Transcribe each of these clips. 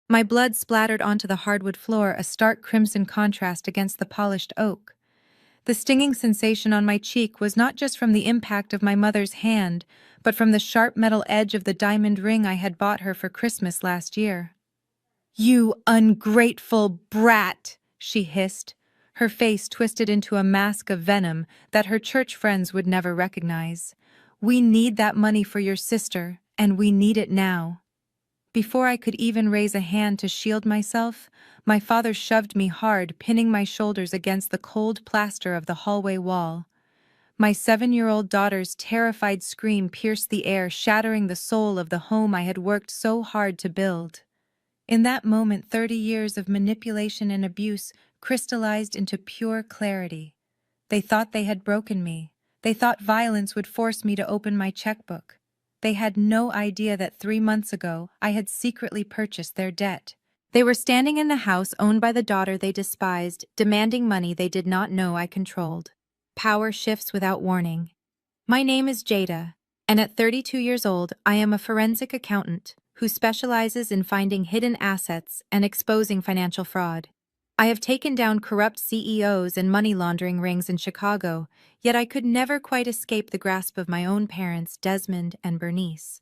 My blood splattered onto the hardwood floor, a stark crimson contrast against the polished oak. The stinging sensation on my cheek was not just from the impact of my mother's hand, but from the sharp metal edge of the diamond ring I had bought her for Christmas last year. "You ungrateful brat!" she hissed, her face twisted into a mask of venom that her church friends would never recognize. "We need that money for your sister, and we need it now." Before I could even raise a hand to shield myself, my father shoved me hard, pinning my shoulders against the cold plaster of the hallway wall. My 7-year-old daughter's terrified scream pierced the air, shattering the soul of the home I had worked so hard to build. In that moment, 30 years of manipulation and abuse crystallized into pure clarity. They thought they had broken me. They thought violence would force me to open my checkbook. They had no idea that 3 months ago I had secretly purchased their debt. They were standing in the house owned by the daughter they despised, demanding money they did not know I controlled. Power shifts without warning. My name is Jada, and at 32 years old, I am a forensic accountant who specializes in finding hidden assets and exposing financial fraud. I have taken down corrupt CEOs and money laundering rings in Chicago, yet I could never quite escape the grasp of my own parents, Desmond and Bernice.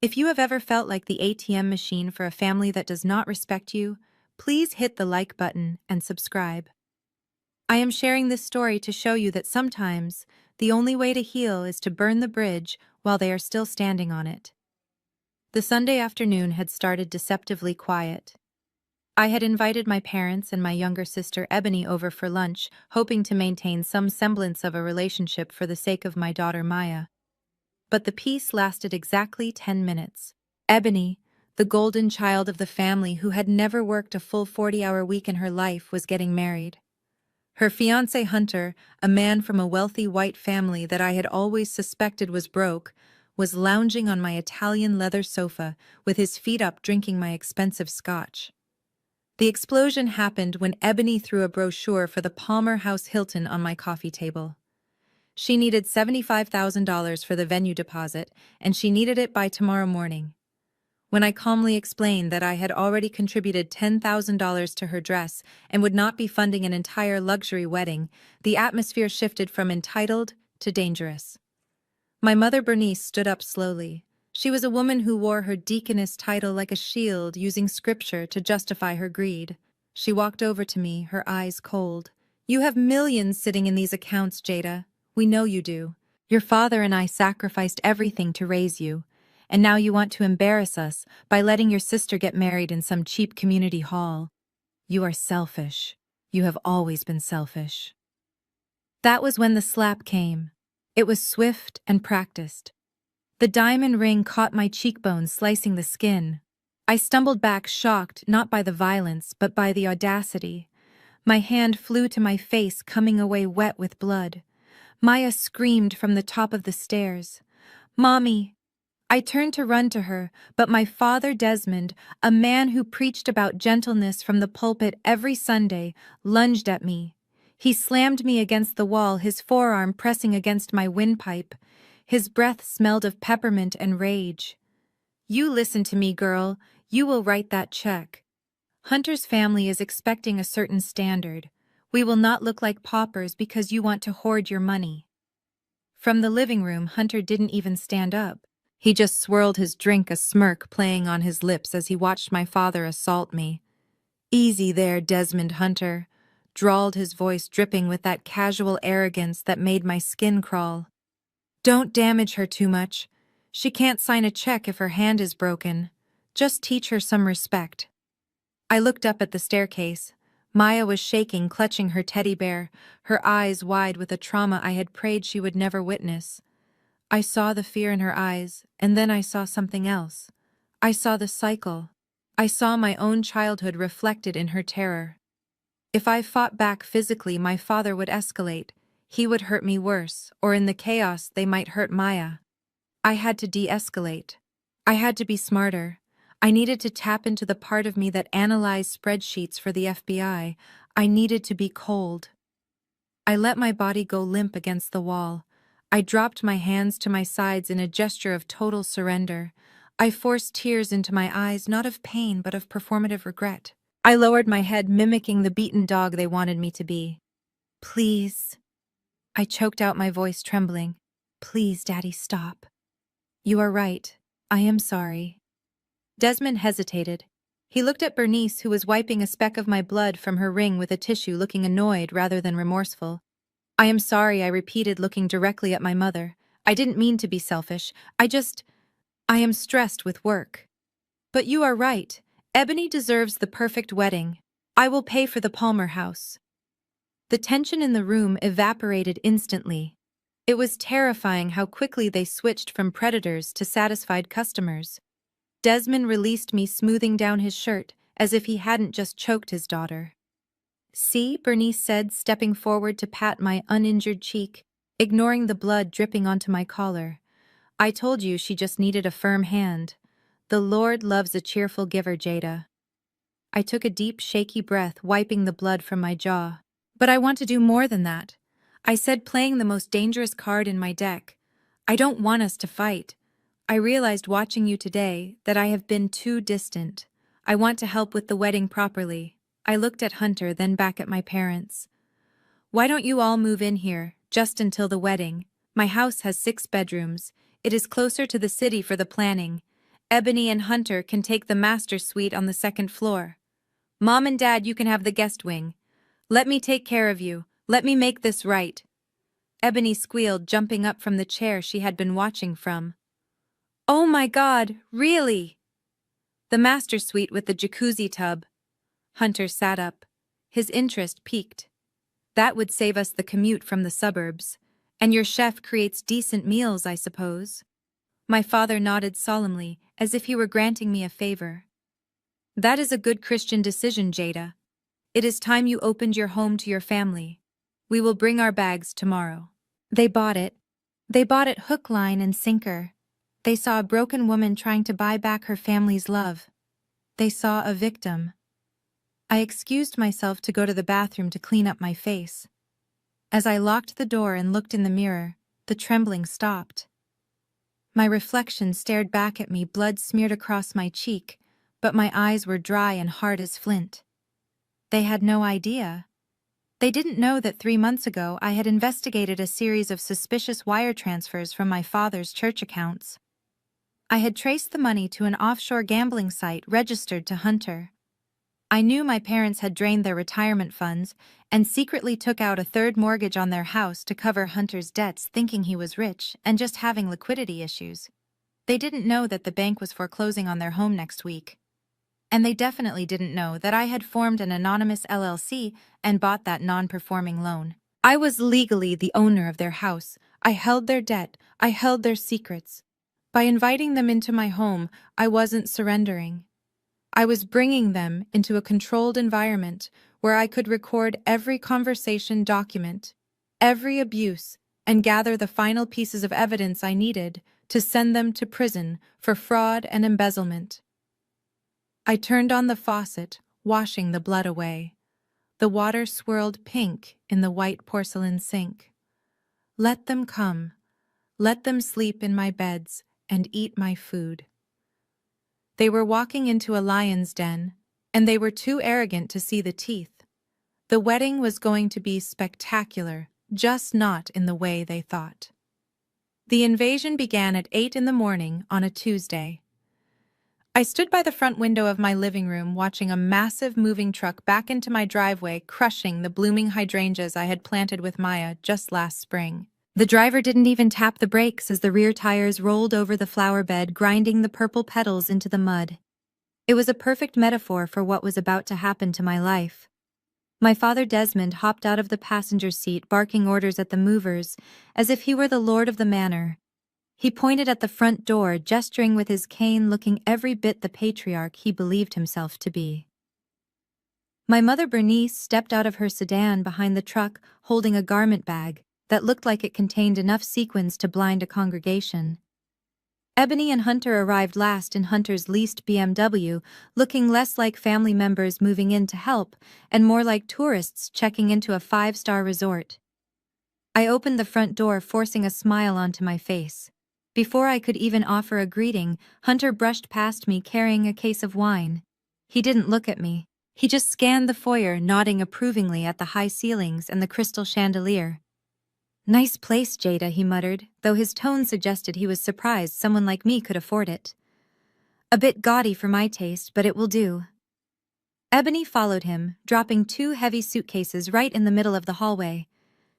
If you have ever felt like the ATM machine for a family that does not respect you, please hit the like button and subscribe. I am sharing this story to show you that sometimes the only way to heal is to burn the bridge while they are still standing on it. The Sunday afternoon had started deceptively quiet. I had invited my parents and my younger sister Ebony over for lunch, hoping to maintain some semblance of a relationship for the sake of my daughter Maya. But the peace lasted exactly 10 minutes. Ebony, the golden child of the family who had never worked a full 40-hour week in her life, was getting married. Her fiancé Hunter, a man from a wealthy white family that I had always suspected was broke, was lounging on my Italian leather sofa with his feet up drinking my expensive scotch. The explosion happened when Ebony threw a brochure for the Palmer House Hilton on my coffee table. She needed $75,000 for the venue deposit, and she needed it by tomorrow morning. When I calmly explained that I had already contributed $10,000 to her dress and would not be funding an entire luxury wedding, the atmosphere shifted from entitled to dangerous. My mother Bernice stood up slowly. She was a woman who wore her deaconess title like a shield, using scripture to justify her greed. She walked over to me, her eyes cold. "You have millions sitting in these accounts, Jada. We know you do. Your father and I sacrificed everything to raise you, and now you want to embarrass us by letting your sister get married in some cheap community hall. You are selfish. You have always been selfish." That was when the slap came. It was swift and practiced. The diamond ring caught my cheekbones, slicing the skin. I stumbled back, shocked not by the violence, but by the audacity. My hand flew to my face, coming away wet with blood. Maya screamed from the top of the stairs. "Mommy!" I turned to run to her, but my father Desmond, a man who preached about gentleness from the pulpit every Sunday, lunged at me. He slammed me against the wall, his forearm pressing against my windpipe. His breath smelled of peppermint and rage. "You listen to me, girl. You will write that check. Hunter's family is expecting a certain standard. We will not look like paupers because you want to hoard your money." From the living room, Hunter didn't even stand up. He just swirled his drink, a smirk playing on his lips as he watched my father assault me. "Easy there, Desmond Hunter," drawled his voice, dripping with that casual arrogance that made my skin crawl. "Don't damage her too much. She can't sign a check if her hand is broken. Just teach her some respect." I looked up at the staircase. Maya was shaking, clutching her teddy bear, her eyes wide with a trauma I had prayed she would never witness. I saw the fear in her eyes, and then I saw something else. I saw the cycle. I saw my own childhood reflected in her terror. If I fought back physically, my father would escalate. He would hurt me worse, or in the chaos, they might hurt Maya. I had to de-escalate. I had to be smarter. I needed to tap into the part of me that analyzed spreadsheets for the FBI. I needed to be cold. I let my body go limp against the wall. I dropped my hands to my sides in a gesture of total surrender. I forced tears into my eyes, not of pain, but of performative regret. I lowered my head, mimicking the beaten dog they wanted me to be. Please. I choked out, my voice trembling. Please, Daddy, stop. You are right. I am sorry. Desmond hesitated. He looked at Bernice, who was wiping a speck of my blood from her ring with a tissue, looking annoyed rather than remorseful. I am sorry, I repeated, looking directly at my mother. I didn't mean to be selfish. I am stressed with work. But you are right. Ebony deserves the perfect wedding. I will pay for the Palmer house. The tension in the room evaporated instantly. It was terrifying how quickly they switched from predators to satisfied customers. Desmond released me, smoothing down his shirt, as if he hadn't just choked his daughter. See, Bernice said, stepping forward to pat my uninjured cheek, ignoring the blood dripping onto my collar. I told you she just needed a firm hand. The Lord loves a cheerful giver, Jada. I took a deep, shaky breath, wiping the blood from my jaw. But I want to do more than that. I said, playing the most dangerous card in my deck. I don't want us to fight. I realized watching you today that I have been too distant. I want to help with the wedding properly. I looked at Hunter, then back at my parents. Why don't you all move in here, just until the wedding? My house has 6 bedrooms. It is closer to the city for the planning. Ebony and Hunter can take the master suite on the 2nd floor. Mom and Dad, you can have the guest wing. Let me take care of you. Let me make this right. Ebony squealed, jumping up from the chair she had been watching from. Oh my God, really? The master suite with the jacuzzi tub. Hunter sat up. His interest piqued. That would save us the commute from the suburbs. And your chef creates decent meals, I suppose. My father nodded solemnly, as if he were granting me a favor. That is a good Christian decision, Jada. It is time you opened your home to your family. We will bring our bags tomorrow. They bought it. They bought it hook, line, and sinker. They saw a broken woman trying to buy back her family's love. They saw a victim. I excused myself to go to the bathroom to clean up my face. As I locked the door and looked in the mirror, the trembling stopped. My reflection stared back at me, blood smeared across my cheek, but my eyes were dry and hard as flint. They had no idea. They didn't know that 3 months ago I had investigated a series of suspicious wire transfers from my father's church accounts. I had traced the money to an offshore gambling site registered to Hunter. I knew my parents had drained their retirement funds and secretly took out a 3rd mortgage on their house to cover Hunter's debts, thinking he was rich and just having liquidity issues. They didn't know that the bank was foreclosing on their home next week. And they definitely didn't know that I had formed an anonymous LLC and bought that non-performing loan. I was legally the owner of their house. I held their debt. I held their secrets. By inviting them into my home, I wasn't surrendering. I was bringing them into a controlled environment where I could record every conversation, document every abuse, and gather the final pieces of evidence I needed to send them to prison for fraud and embezzlement. I turned on the faucet, washing the blood away. The water swirled pink in the white porcelain sink. Let them come. Let them sleep in my beds and eat my food. They were walking into a lion's den, and they were too arrogant to see the teeth. The wedding was going to be spectacular, just not in the way they thought. The invasion began at 8 in the morning on a Tuesday. I stood by the front window of my living room watching a massive moving truck back into my driveway, crushing the blooming hydrangeas I had planted with Maya just last spring. The driver didn't even tap the brakes as the rear tires rolled over the flower bed, grinding the purple petals into the mud. It was a perfect metaphor for what was about to happen to my life. My father Desmond hopped out of the passenger seat, barking orders at the movers, as if he were the lord of the manor. He pointed at the front door, gesturing with his cane, looking every bit the patriarch he believed himself to be. My mother Bernice stepped out of her sedan behind the truck, holding a garment bag that looked like it contained enough sequins to blind a congregation. Ebony and Hunter arrived last in Hunter's leased BMW, looking less like family members moving in to help and more like tourists checking into a 5-star resort. I opened the front door, forcing a smile onto my face. Before I could even offer a greeting, Hunter brushed past me carrying a case of wine. He didn't look at me. He just scanned the foyer, nodding approvingly at the high ceilings and the crystal chandelier. "Nice place, Jada," he muttered, though his tone suggested he was surprised someone like me could afford it. "A bit gaudy for my taste, but it will do." Ebony followed him, dropping 2 heavy suitcases right in the middle of the hallway.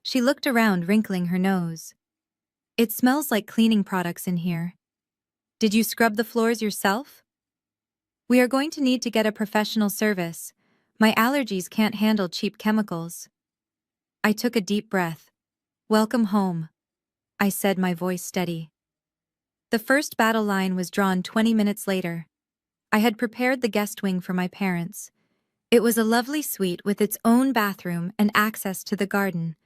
She looked around, wrinkling her nose. "It smells like cleaning products in here. Did you scrub the floors yourself?" "We are going to need to get a professional service. My allergies can't handle cheap chemicals." I took a deep breath. "Welcome home," I said, my voice steady. The first battle line was drawn 20 minutes later. I had prepared the guest wing for my parents. It was a lovely suite with its own bathroom and access to the garden.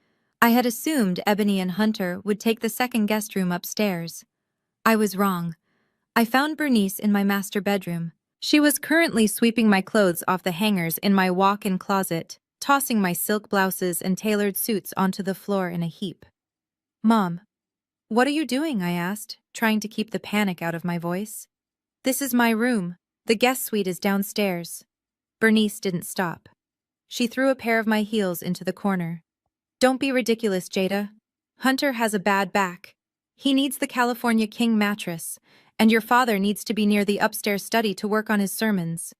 I had assumed Ebony and Hunter would take the second guest room upstairs. I was wrong. I found Bernice in my master bedroom. She was currently sweeping my clothes off the hangers in my walk-in closet, tossing my silk blouses and tailored suits onto the floor in a heap. "Mom, what are you doing?" I asked, trying to keep the panic out of my voice. "This is my room. The guest suite is downstairs." Bernice didn't stop. She threw a pair of my heels into the corner. "Don't be ridiculous, Jada. Hunter has a bad back. He needs the California King mattress, and your father needs to be near the upstairs study to work on his sermons.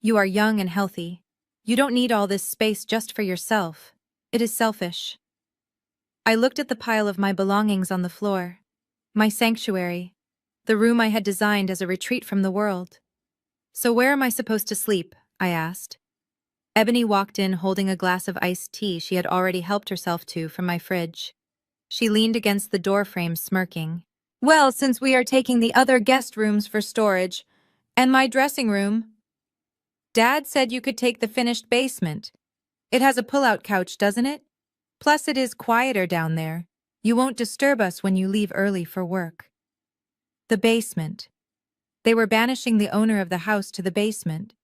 You are young and healthy. You don't need all this space just for yourself. It is selfish." I looked at the pile of my belongings on the floor. My sanctuary. The room I had designed as a retreat from the world. "So where am I supposed to sleep?" I asked. Ebony walked in holding a glass of iced tea she had already helped herself to from my fridge. She leaned against the doorframe, smirking. "Well, since we are taking the other guest rooms for storage, and my dressing room, Dad said you could take the finished basement. It has a pull-out couch, doesn't it? Plus it is quieter down there. You won't disturb us when you leave early for work." The basement. They were banishing the owner of the house to the basement.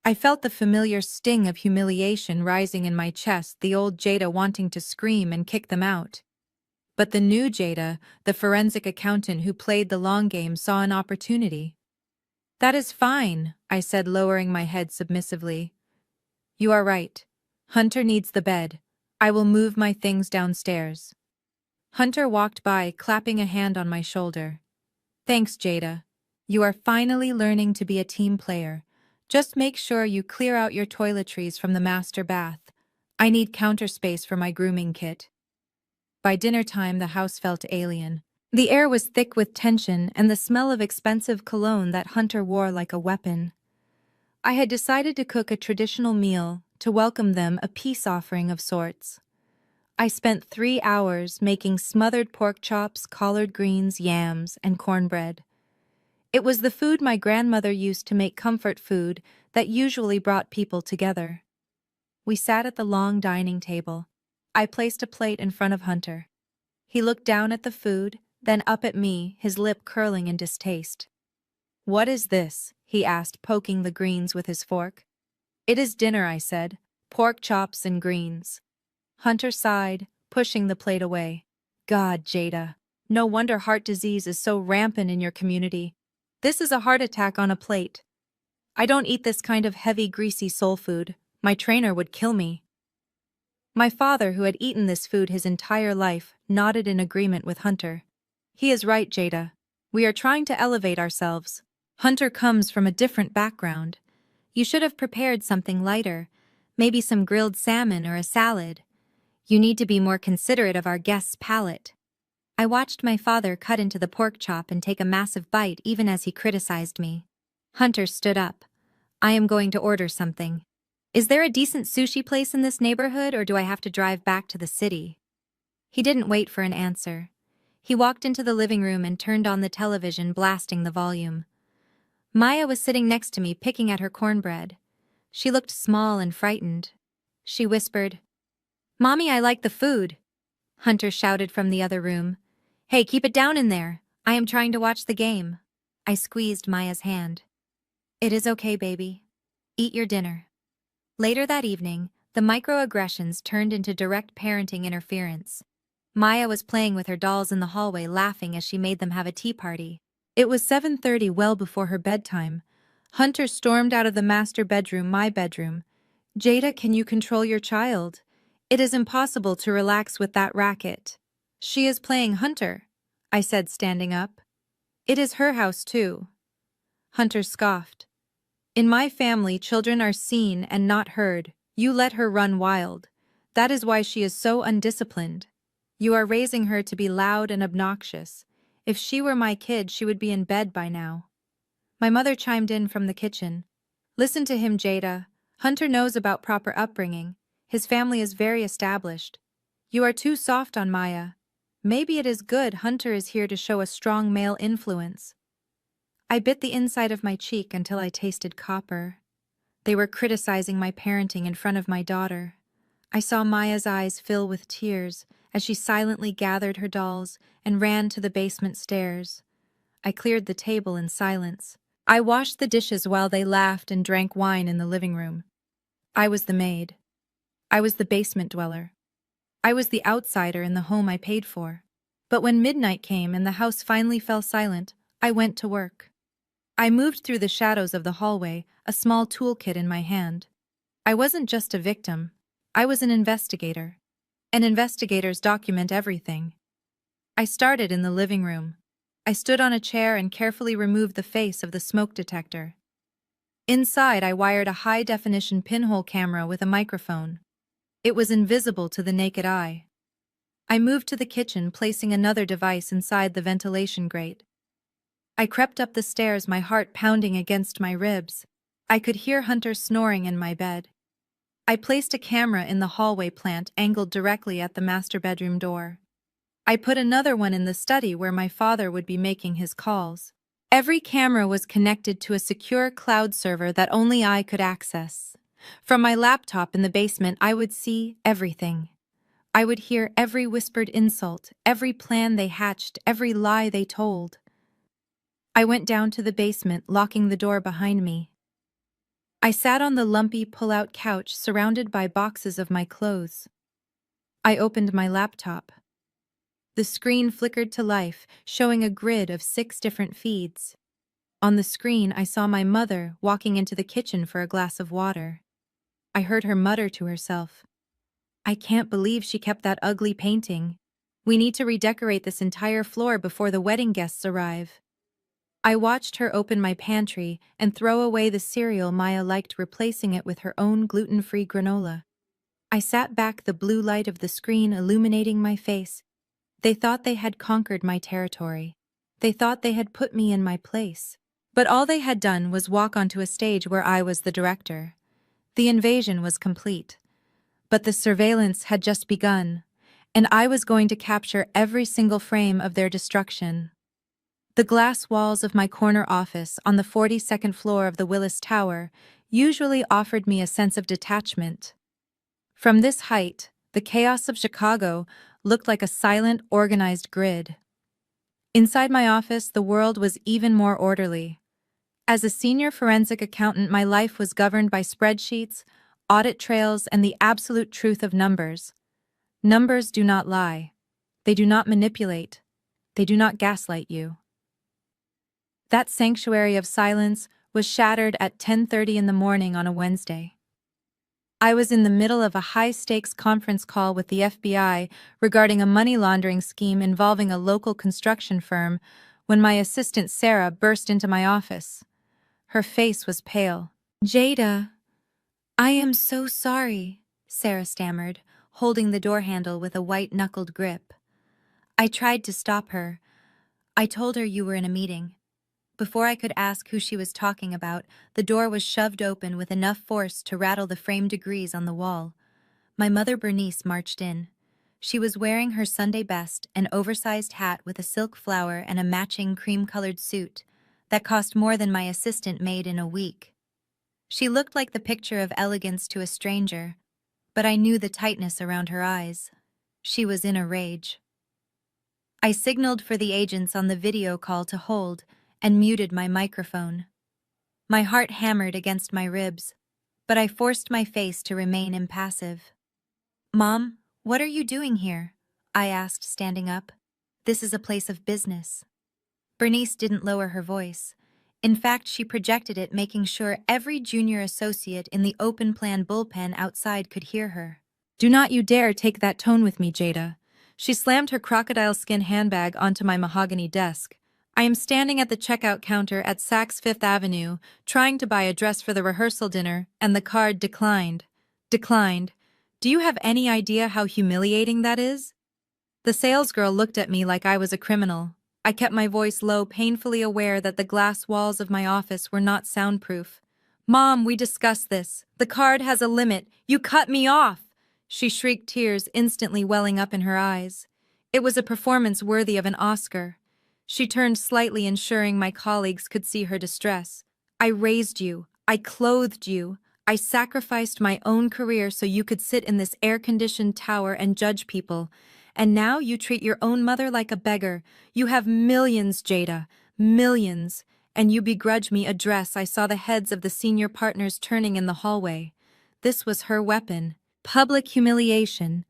I felt the familiar sting of humiliation rising in my chest, the old Jada wanting to scream and kick them out. But the new Jada, the forensic accountant who played the long game, saw an opportunity. "That is fine," I said, lowering my head submissively. "You are right. Hunter needs the bed. I will move my things downstairs." Hunter walked by, clapping a hand on my shoulder. "Thanks, Jada. You are finally learning to be a team player. Just make sure you clear out your toiletries from the master bath. I need counter space for my grooming kit." By dinner time, the house felt alien. The air was thick with tension and the smell of expensive cologne that Hunter wore like a weapon. I had decided to cook a traditional meal to welcome them, a peace offering of sorts. I spent 3 hours making smothered pork chops, collard greens, yams, and cornbread. It was the food my grandmother used to make comfort food that usually brought people together. We sat at the long dining table. I placed a plate in front of Hunter. He looked down at the food, then up at me, his lip curling in distaste. "What is this?" he asked, poking the greens with his fork. "It is dinner," I said. "Pork chops and greens." Hunter sighed, pushing the plate away. "God, Jada. No wonder heart disease is so rampant in your community. This is a heart attack on a plate. I don't eat this kind of heavy, greasy soul food. My trainer would kill me." My father, who had eaten this food his entire life, nodded in agreement with Hunter. "He is right, Jada. We are trying to elevate ourselves. Hunter comes from a different background. You should have prepared something lighter, maybe some grilled salmon or a salad. You need to be more considerate of our guest's palate." I watched my father cut into the pork chop and take a massive bite even as he criticized me. Hunter stood up. "I am going to order something. Is there a decent sushi place in this neighborhood, or do I have to drive back to the city?" He didn't wait for an answer. He walked into the living room and turned on the television, blasting the volume. Maya was sitting next to me, picking at her cornbread. She looked small and frightened. She whispered, "Mommy, I like the food." Hunter shouted from the other room, "Hey, keep it down in there. I am trying to watch the game." I squeezed Maya's hand. "It is okay, baby. Eat your dinner." Later that evening, the microaggressions turned into direct parenting interference. Maya was playing with her dolls in the hallway, laughing as she made them have a tea party. It was 7:30, well before her bedtime. Hunter stormed out of the master bedroom, my bedroom. "Jada, can you control your child? It is impossible to relax with that racket." "She is playing Hunter," I said, standing up. "It is her house too." Hunter scoffed. "In my family, children are seen and not heard. You let her run wild. That is why she is so undisciplined. You are raising her to be loud and obnoxious. If she were my kid, she would be in bed by now." My mother chimed in from the kitchen. "Listen to him, Jada. Hunter knows about proper upbringing. His family is very established. You are too soft on Maya. Maybe it is good Hunter is here to show a strong male influence." I bit the inside of my cheek until I tasted copper. They were criticizing my parenting in front of my daughter. I saw Maya's eyes fill with tears as she silently gathered her dolls and ran to the basement stairs. I cleared the table in silence. I washed the dishes while they laughed and drank wine in the living room. I was the maid. I was the basement dweller. I was the outsider in the home I paid for. But when midnight came and the house finally fell silent, I went to work. I moved through the shadows of the hallway, a small toolkit in my hand. I wasn't just a victim. I was an investigator. And investigators document everything. I started in the living room. I stood on a chair and carefully removed the face of the smoke detector. Inside, I wired a high-definition pinhole camera with a microphone. It was invisible to the naked eye. I moved to the kitchen, placing another device inside the ventilation grate. I crept up the stairs, my heart pounding against my ribs. I could hear Hunter snoring in my bed. I placed a camera in the hallway plant angled directly at the master bedroom door. I put another one in the study where my father would be making his calls. Every camera was connected to a secure cloud server that only I could access. From my laptop in the basement, I would see everything. I would hear every whispered insult, every plan they hatched, every lie they told. I went down to the basement, locking the door behind me. I sat on the lumpy pull-out couch surrounded by boxes of my clothes. I opened my laptop. The screen flickered to life, showing a grid of 6 different feeds. On the screen, I saw my mother walking into the kitchen for a glass of water. I heard her mutter to herself, "I can't believe she kept that ugly painting. We need to redecorate this entire floor before the wedding guests arrive." I watched her open my pantry and throw away the cereal Maya liked, replacing it with her own gluten-free granola. I sat back, the blue light of the screen illuminating my face. They thought they had conquered my territory. They thought they had put me in my place. But all they had done was walk onto a stage where I was the director. The invasion was complete. But the surveillance had just begun, and I was going to capture every single frame of their destruction. The glass walls of my corner office on the 42nd floor of the Willis Tower usually offered me a sense of detachment. From this height, the chaos of Chicago looked like a silent, organized grid. Inside my office, the world was even more orderly. As a senior forensic accountant, my life was governed by spreadsheets, audit trails, and the absolute truth of numbers. Numbers do not lie. They do not manipulate. They do not gaslight you. That sanctuary of silence was shattered at 10:30 in the morning on a Wednesday. I was in the middle of a high-stakes conference call with the FBI regarding a money laundering scheme involving a local construction firm when my assistant Sarah burst into my office. Her face was pale. "Jada, I am so sorry," Sarah stammered, holding the door handle with a white-knuckled grip. I tried to stop her. "I told her you were in a meeting." Before I could ask who she was talking about, the door was shoved open with enough force to rattle the framed degrees on the wall. My mother Bernice marched in. She was wearing her Sunday best, an oversized hat with a silk flower and a matching cream-colored suit that cost more than my assistant made in a week. She looked like the picture of elegance to a stranger, but I knew the tightness around her eyes. She was in a rage. I signaled for the agents on the video call to hold and muted my microphone. My heart hammered against my ribs, but I forced my face to remain impassive. "Mom, what are you doing here?" I asked, standing up. This is a place of business. Bernice didn't lower her voice. In fact, she projected it, making sure every junior associate in the open-plan bullpen outside could hear her. Do not you dare take that tone with me, Jada. She slammed her crocodile skin handbag onto my mahogany desk. I am standing at the checkout counter at Saks Fifth Avenue, trying to buy a dress for the rehearsal dinner, and the card declined. Declined. Do you have any idea how humiliating that is? The salesgirl looked at me like I was a criminal. I kept my voice low, painfully aware that the glass walls of my office were not soundproof. Mom, we discussed this. The card has a limit. You cut me off! She shrieked, tears instantly welling up in her eyes. It was a performance worthy of an Oscar. She turned slightly, ensuring my colleagues could see her distress. I raised you. I clothed you. I sacrificed my own career so you could sit in this air-conditioned tower and judge people. And now you treat your own mother like a beggar. You have millions, Jada. Millions. And you begrudge me a dress. I saw the heads of the senior partners turning in the hallway. This was her weapon. Public humiliation.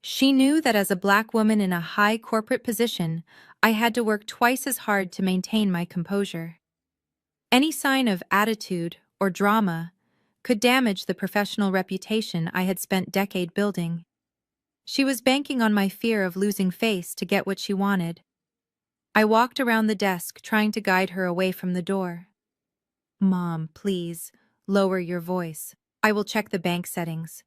She knew that as a black woman in a high corporate position, I had to work twice as hard to maintain my composure. Any sign of attitude or drama could damage the professional reputation I had spent decades building. She was banking on my fear of losing face to get what she wanted. I walked around the desk, trying to guide her away from the door. Mom, please, lower your voice. I will check the bank settings.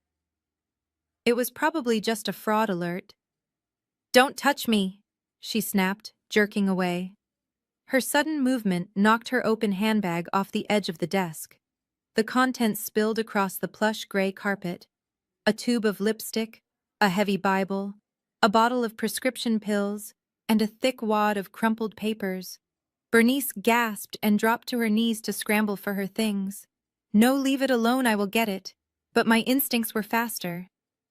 It was probably just a fraud alert. Don't touch me, she snapped, jerking away. Her sudden movement knocked her open handbag off the edge of the desk. The contents spilled across the plush gray carpet. A tube of lipstick, a heavy Bible, a bottle of prescription pills, and a thick wad of crumpled papers. Bernice gasped and dropped to her knees to scramble for her things. No, leave it alone, I will get it. But my instincts were faster.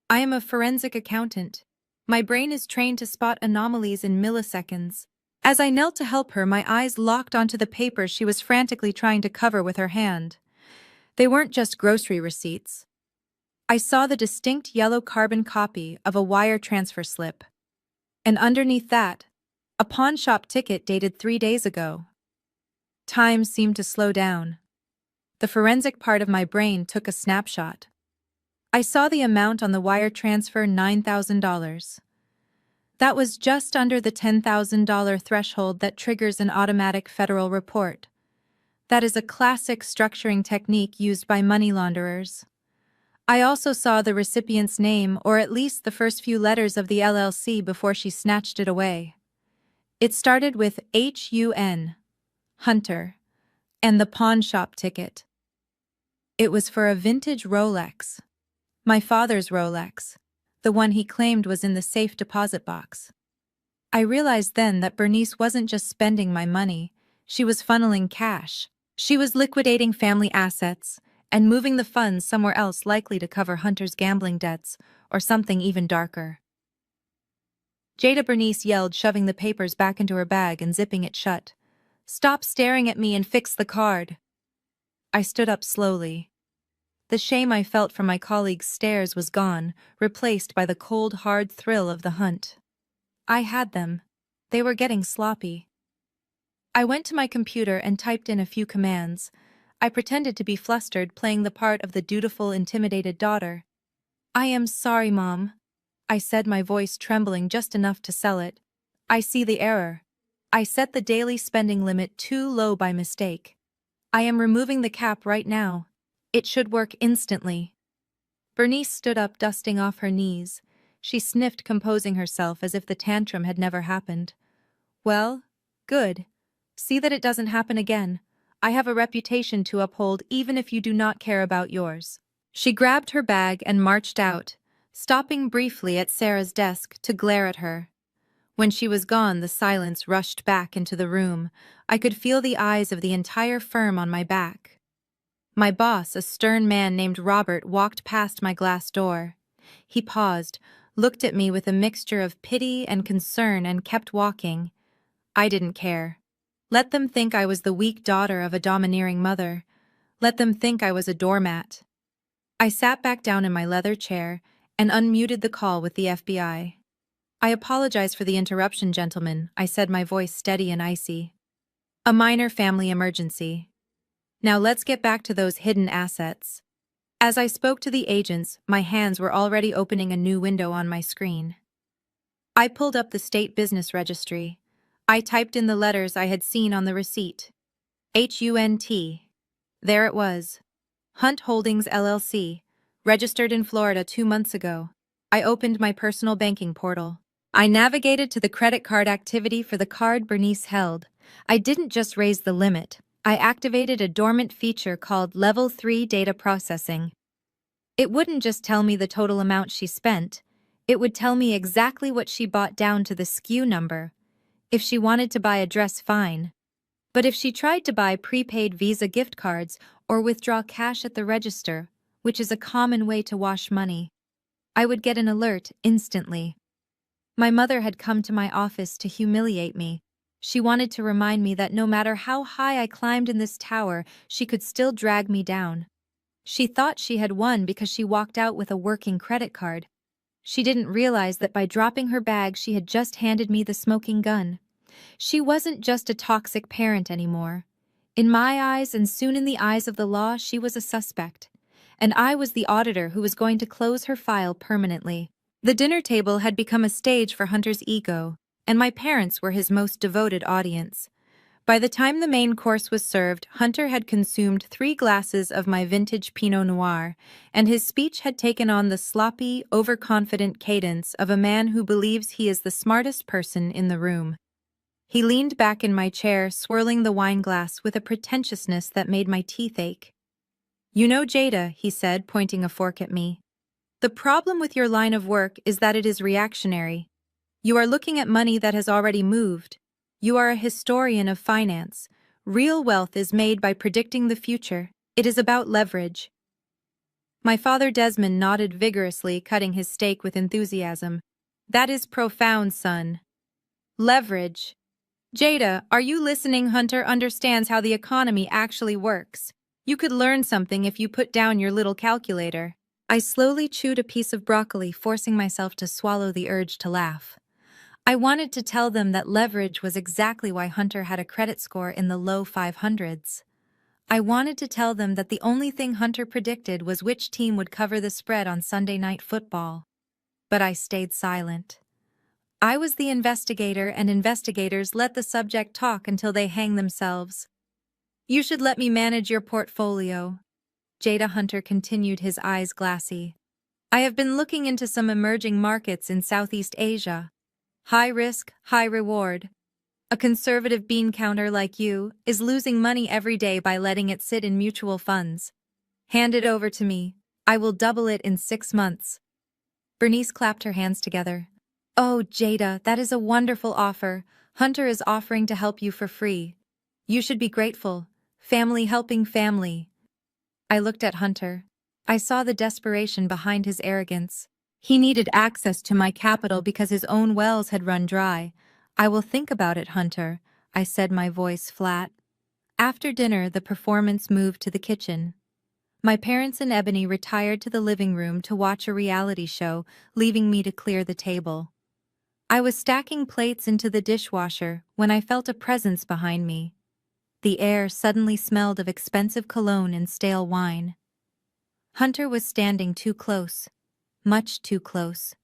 I am a forensic accountant. My brain is trained to spot anomalies in milliseconds. As I knelt to help her, my eyes locked onto the papers she was frantically trying to cover with her hand. They weren't just grocery receipts. I saw the distinct yellow carbon copy of a wire transfer slip. And underneath that, a pawn shop ticket dated 3 days ago. Time seemed to slow down. The forensic part of my brain took a snapshot. I saw the amount on the wire transfer, $9,000. That was just under the $10,000 threshold that triggers an automatic federal report. That is a classic structuring technique used by money launderers. I also saw the recipient's name, or at least the first few letters of the LLC before she snatched it away. It started with H-U-N, Hunter, and the pawn shop ticket. It was for a vintage Rolex. My father's Rolex, the one he claimed was in the safe deposit box. I realized then that Bernice wasn't just spending my money, she was funneling cash. She was liquidating family assets and moving the funds somewhere else, likely to cover Hunter's gambling debts or something even darker. Jada, Bernice yelled, shoving the papers back into her bag and zipping it shut. Stop staring at me and fix the card. I stood up slowly. The shame I felt from my colleagues' stares was gone, replaced by the cold, hard thrill of the hunt. I had them. They were getting sloppy. I went to my computer and typed in a few commands. I pretended to be flustered, playing the part of the dutiful, intimidated daughter. I am sorry, Mom, I said, my voice trembling just enough to sell it. I see the error. I set the daily spending limit too low by mistake. I am removing the cap right now. It should work instantly. Bernice stood up, dusting off her knees. She sniffed, composing herself as if the tantrum had never happened. Well, good. See that it doesn't happen again. I have a reputation to uphold, even if you do not care about yours. She grabbed her bag and marched out, stopping briefly at Sarah's desk to glare at her. When she was gone, the silence rushed back into the room. I could feel the eyes of the entire firm on my back. My boss, a stern man named Robert, walked past my glass door. He paused, looked at me with a mixture of pity and concern, and kept walking. I didn't care. Let them think I was the weak daughter of a domineering mother. Let them think I was a doormat. I sat back down in my leather chair and unmuted the call with the FBI. I apologize for the interruption, gentlemen, I said, my voice steady and icy. A minor family emergency. Now let's get back to those hidden assets. As I spoke to the agents, my hands were already opening a new window on my screen. I pulled up the state business registry. I typed in the letters I had seen on the receipt. HUNT. There it was. Hunt Holdings LLC, registered in Florida 2 months ago. I opened my personal banking portal. I navigated to the credit card activity for the card Bernice held. I didn't just raise the limit. I activated a dormant feature called Level 3 Data Processing. It wouldn't just tell me the total amount she spent. It would tell me exactly what she bought down to the SKU number. If she wanted to buy a dress, fine. But if she tried to buy prepaid Visa gift cards or withdraw cash at the register, which is a common way to wash money, I would get an alert instantly. My mother had come to my office to humiliate me. She wanted to remind me that no matter how high I climbed in this tower, she could still drag me down. She thought she had won because she walked out with a working credit card. She didn't realize that by dropping her bag, she had just handed me the smoking gun. She wasn't just a toxic parent anymore. In my eyes, and soon in the eyes of the law, she was a suspect. And I was the auditor who was going to close her file permanently. The dinner table had become a stage for Hunter's ego, and my parents were his most devoted audience. By the time the main course was served, Hunter had consumed 3 glasses of my vintage Pinot Noir, and his speech had taken on the sloppy, overconfident cadence of a man who believes he is the smartest person in the room. He leaned back in my chair, swirling the wine glass with a pretentiousness that made my teeth ache. "You know, Jada," he said, pointing a fork at me, "the problem with your line of work is that it is reactionary. You are looking at money that has already moved. You are a historian of finance. Real wealth is made by predicting the future. It is about leverage." My father Desmond nodded vigorously, cutting his steak with enthusiasm. "That is profound, son. Leverage. Jada, are you listening? Hunter understands how the economy actually works. You could learn something if you put down your little calculator." I slowly chewed a piece of broccoli, forcing myself to swallow the urge to laugh. I wanted to tell them that leverage was exactly why Hunter had a credit score in the low 500s. I wanted to tell them that the only thing Hunter predicted was which team would cover the spread on Sunday Night Football. But I stayed silent. I was the investigator, and investigators let the subject talk until they hang themselves. "You should let me manage your portfolio." Jada Hunter continued, his eyes glassy. "I have been looking into some emerging markets in Southeast Asia. High risk, high reward. A conservative bean counter like you is losing money every day by letting it sit in mutual funds. Hand it over to me. I will double it in 6 months." Bernice clapped her hands together. "Oh, Jada, that is a wonderful offer. Hunter is offering to help you for free. You should be grateful. Family helping family." I looked at Hunter. I saw the desperation behind his arrogance. He needed access to my capital because his own wells had run dry. "I will think about it, Hunter," I said, my voice flat. After dinner, the performance moved to the kitchen. My parents and Ebony retired to the living room to watch a reality show, leaving me to clear the table. I was stacking plates into the dishwasher when I felt a presence behind me. The air suddenly smelled of expensive cologne and stale wine. Hunter was standing too close, much too close.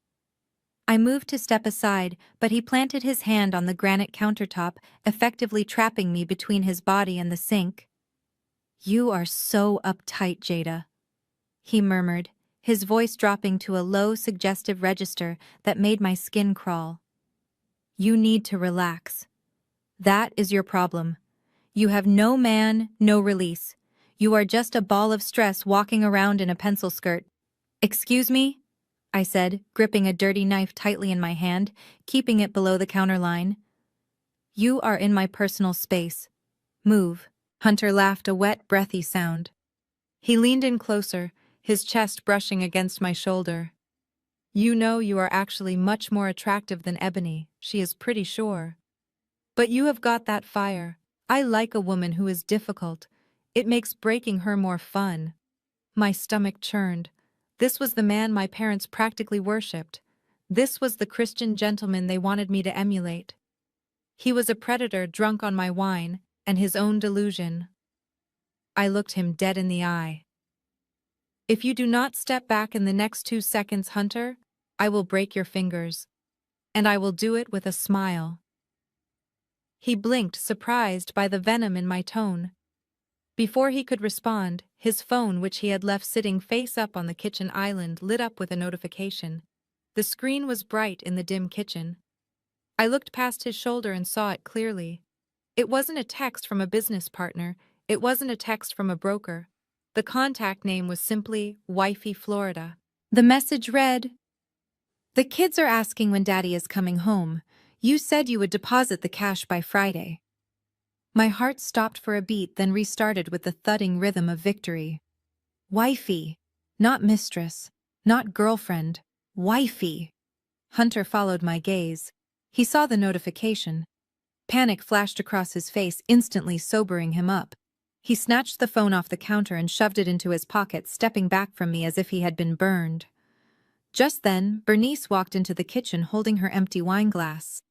I moved to step aside, but he planted his hand on the granite countertop, effectively trapping me between his body and the sink. "You are so uptight, Jada," he murmured, his voice dropping to a low, suggestive register that made my skin crawl. "You need to relax. That is your problem. You have no man, no release. You are just a ball of stress walking around in a pencil skirt." "Excuse me?" I said, gripping a dirty knife tightly in my hand, keeping it below the counterline. "You are in my personal space. Move." Hunter laughed, a wet, breathy sound. He leaned in closer, his chest brushing against my shoulder. "You know you are actually much more attractive than Ebony, she is pretty sure. But you have got that fire. I like a woman who is difficult. It makes breaking her more fun." My stomach churned. This was the man my parents practically worshipped. This was the Christian gentleman they wanted me to emulate. He was a predator drunk on my wine and his own delusion. I looked him dead in the eye. If you do not step back in the next 2 seconds, Hunter, I will break your fingers. And I will do it with a smile. He blinked, surprised by the venom in my tone. Before he could respond, his phone, which he had left sitting face up on the kitchen island, lit up with a notification. The screen was bright in the dim kitchen. I looked past his shoulder and saw it clearly. It wasn't a text from a business partner. It wasn't a text from a broker. The contact name was simply Wifey Florida. The message read, "The kids are asking when Daddy is coming home. You said you would deposit the cash by Friday." My heart stopped for a beat, then restarted with the thudding rhythm of victory. Wifey. Not mistress. Not girlfriend. Wifey. Hunter followed my gaze. He saw the notification. Panic flashed across his face, instantly sobering him up. He snatched the phone off the counter and shoved it into his pocket, stepping back from me as if he had been burned. Just then, Bernice walked into the kitchen holding her empty wine glass.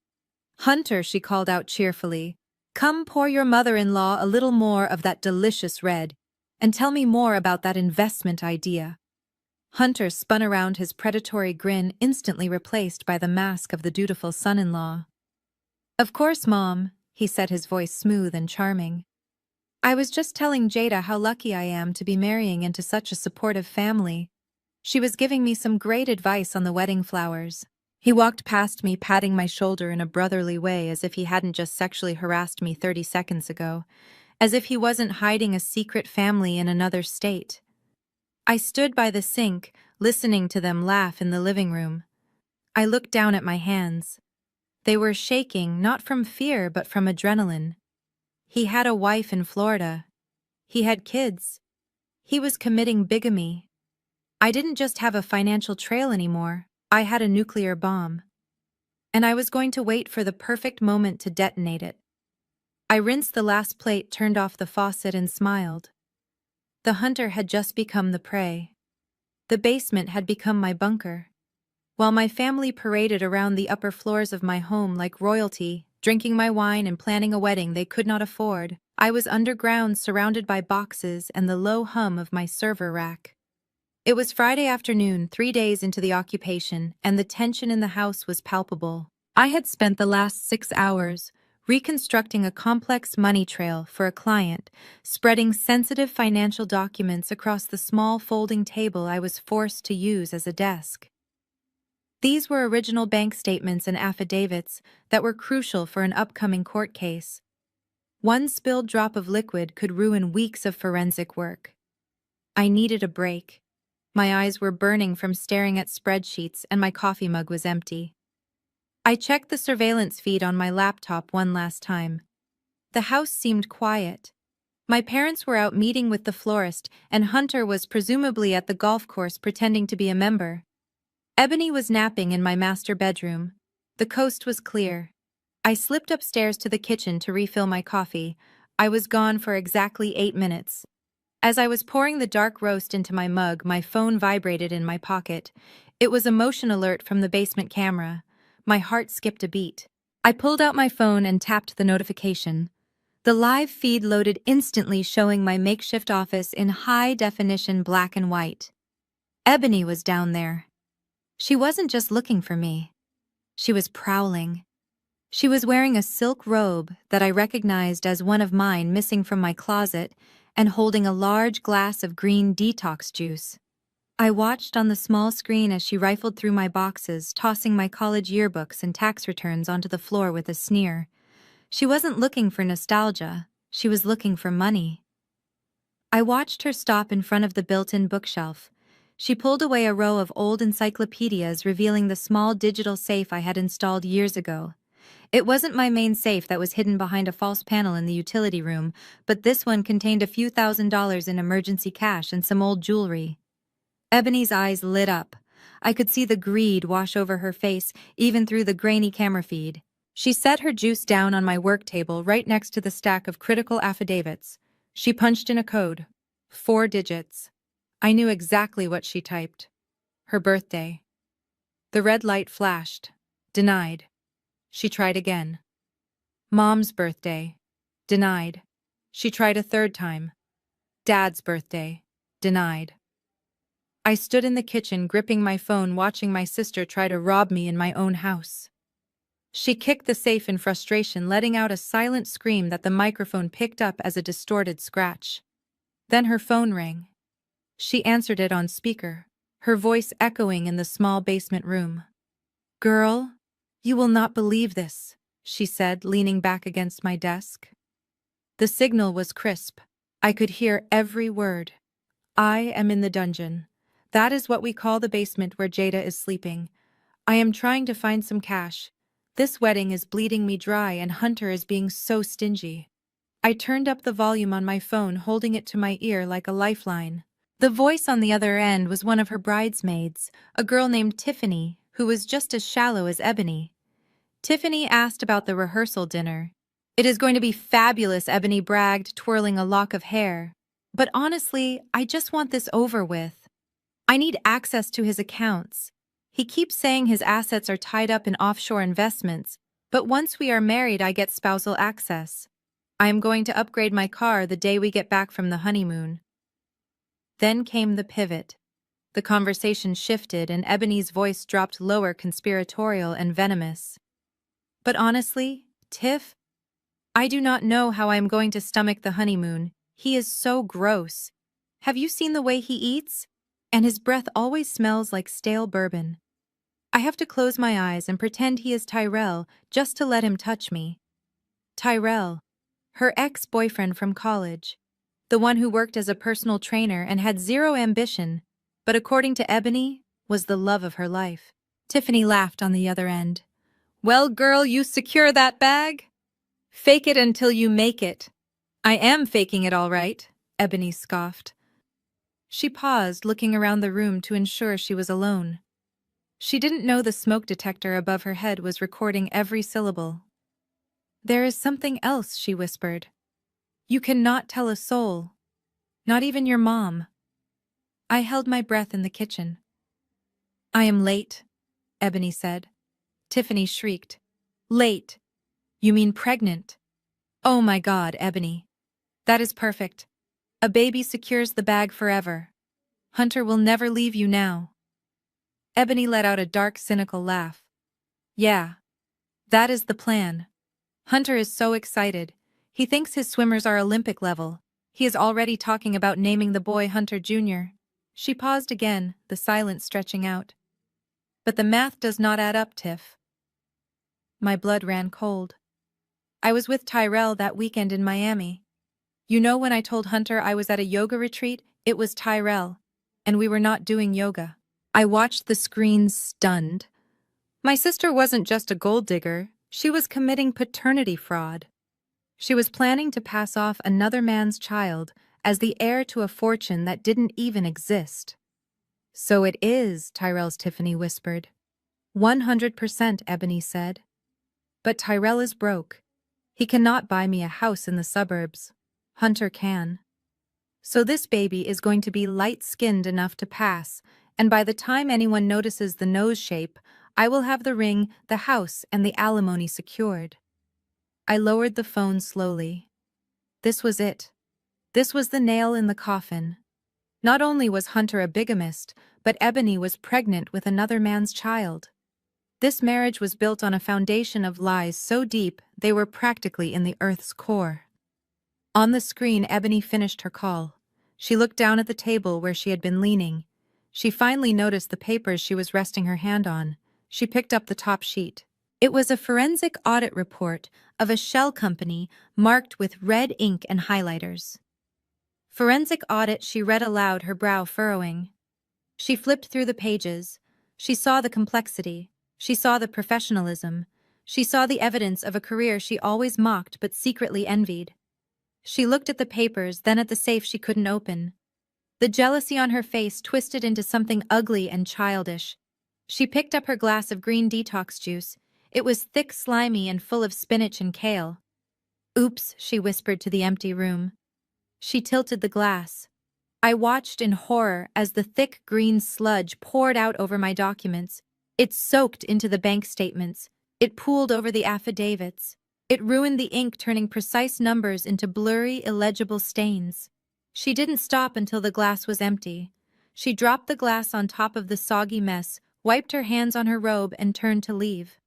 "Hunter," she called out cheerfully, "come pour your mother-in-law a little more of that delicious red, and tell me more about that investment idea." Hunter spun around, his predatory grin instantly replaced by the mask of the dutiful son-in-law. "Of course, Mom," he said, his voice smooth and charming. "I was just telling Jada how lucky I am to be marrying into such a supportive family. She was giving me some great advice on the wedding flowers." He walked past me, patting my shoulder in a brotherly way, as if he hadn't just sexually harassed me 30 seconds ago, as if he wasn't hiding a secret family in another state. I stood by the sink, listening to them laugh in the living room. I looked down at my hands. They were shaking, not from fear but from adrenaline. He had a wife in Florida. He had kids. He was committing bigamy. I didn't just have a financial trail anymore. I had a nuclear bomb. And I was going to wait for the perfect moment to detonate it. I rinsed the last plate, turned off the faucet, and smiled. The hunter had just become the prey. The basement had become my bunker. While my family paraded around the upper floors of my home like royalty, drinking my wine and planning a wedding they could not afford, I was underground, surrounded by boxes and the low hum of my server rack. It was Friday afternoon, 3 days into the occupation, and the tension in the house was palpable. I had spent the last 6 hours reconstructing a complex money trail for a client, spreading sensitive financial documents across the small folding table I was forced to use as a desk. These were original bank statements and affidavits that were crucial for an upcoming court case. One spilled drop of liquid could ruin weeks of forensic work. I needed a break. My eyes were burning from staring at spreadsheets, and my coffee mug was empty. I checked the surveillance feed on my laptop one last time. The house seemed quiet. My parents were out meeting with the florist, and Hunter was presumably at the golf course pretending to be a member. Ebony was napping in my master bedroom. The coast was clear. I slipped upstairs to the kitchen to refill my coffee. I was gone for exactly 8 minutes. As I was pouring the dark roast into my mug, my phone vibrated in my pocket. It was a motion alert from the basement camera. My heart skipped a beat. I pulled out my phone and tapped the notification. The live feed loaded instantly, showing my makeshift office in high-definition black and white. Ebony was down there. She wasn't just looking for me. She was prowling. She was wearing a silk robe that I recognized as one of mine, missing from my closet, and holding a large glass of green detox juice. I watched on the small screen as she rifled through my boxes, tossing my college yearbooks and tax returns onto the floor with a sneer. She wasn't looking for nostalgia. She was looking for money. I watched her stop in front of the built-in bookshelf. She pulled away a row of old encyclopedias, revealing the small digital safe I had installed years ago. It wasn't my main safe that was hidden behind a false panel in the utility room, but this one contained a few $1,000s in emergency cash and some old jewelry. Ebony's eyes lit up. I could see the greed wash over her face, even through the grainy camera feed. She set her juice down on my work table right next to the stack of critical affidavits. She punched in a code. 4 digits. I knew exactly what she typed. Her birthday. The red light flashed. Denied. She tried again. Mom's birthday. Denied. She tried a third time. Dad's birthday. Denied. I stood in the kitchen gripping my phone watching my sister try to rob me in my own house. She kicked the safe in frustration, letting out a silent scream that the microphone picked up as a distorted scratch. Then her phone rang. She answered it on speaker, her voice echoing in the small basement room. "Girl, you will not believe this," she said, leaning back against my desk. The signal was crisp. I could hear every word. "I am in the dungeon. That is what we call the basement where Jada is sleeping. I am trying to find some cash. This wedding is bleeding me dry and Hunter is being so stingy." I turned up the volume on my phone, holding it to my ear like a lifeline. The voice on the other end was one of her bridesmaids, a girl named Tiffany, who was just as shallow as Ebony. Tiffany asked about the rehearsal dinner. "It is going to be fabulous," Ebony bragged, twirling a lock of hair. "But honestly, I just want this over with. I need access to his accounts. He keeps saying his assets are tied up in offshore investments, but once we are married I get spousal access. I am going to upgrade my car the day we get back from the honeymoon." Then came the pivot. The conversation shifted and Ebony's voice dropped lower, conspiratorial and venomous. "But honestly, Tiff, I do not know how I am going to stomach the honeymoon. He is so gross. Have you seen the way he eats? And his breath always smells like stale bourbon. I have to close my eyes and pretend he is Tyrell just to let him touch me." Tyrell, her ex-boyfriend from college. The one who worked as a personal trainer and had zero ambition, but according to Ebony, was the love of her life. Tiffany laughed on the other end. "Well, girl, you secure that bag? Fake it until you make it." "I am faking it all right," Ebony scoffed. She paused, looking around the room to ensure she was alone. She didn't know the smoke detector above her head was recording every syllable. "There is something else," she whispered. "You cannot tell a soul. Not even your mom." I held my breath in the kitchen. "I am late," Ebony said. Tiffany shrieked. "Late? You mean pregnant?" "Oh my God, Ebony. That is perfect. A baby secures the bag forever. Hunter will never leave you now." Ebony let out a dark, cynical laugh. "Yeah, that is the plan. Hunter is so excited. He thinks his swimmers are Olympic level. He is already talking about naming the boy Hunter Jr." She paused again, the silence stretching out. "But the math does not add up, Tiff." My blood ran cold. I was with Tyrell that weekend in Miami. You know, when I told Hunter I was at a yoga retreat, it was Tyrell, and we were not doing yoga. I watched the screens stunned. My sister wasn't just a gold digger, she was committing paternity fraud. She was planning to pass off another man's child as the heir to a fortune that didn't even exist. "So it is," Tyrell's Tiffany whispered. 100%, Ebony said. "But Tyrell is broke. He cannot buy me a house in the suburbs. Hunter can. So this baby is going to be light-skinned enough to pass, and by the time anyone notices the nose shape, I will have the ring, the house, and the alimony secured." I lowered the phone slowly. This was it. This was the nail in the coffin. Not only was Hunter a bigamist, but Ebony was pregnant with another man's child. This marriage was built on a foundation of lies so deep they were practically in the earth's core. On the screen, Ebony finished her call. She looked down at the table where she had been leaning. She finally noticed the papers she was resting her hand on. She picked up the top sheet. It was a forensic audit report of a shell company marked with red ink and highlighters. "Forensic audit," she read aloud, her brow furrowing. She flipped through the pages. She saw the complexity. She saw the professionalism. She saw the evidence of a career she always mocked but secretly envied. She looked at the papers, then at the safe she couldn't open. The jealousy on her face twisted into something ugly and childish. She picked up her glass of green detox juice. It was thick, slimy, and full of spinach and kale. "Oops," she whispered to the empty room. She tilted the glass. I watched in horror as the thick green sludge poured out over my documents. It soaked into the bank statements. It pooled over the affidavits. It ruined the ink, turning precise numbers into blurry, illegible stains. She didn't stop until the glass was empty. She dropped the glass on top of the soggy mess, wiped her hands on her robe, and turned to leave.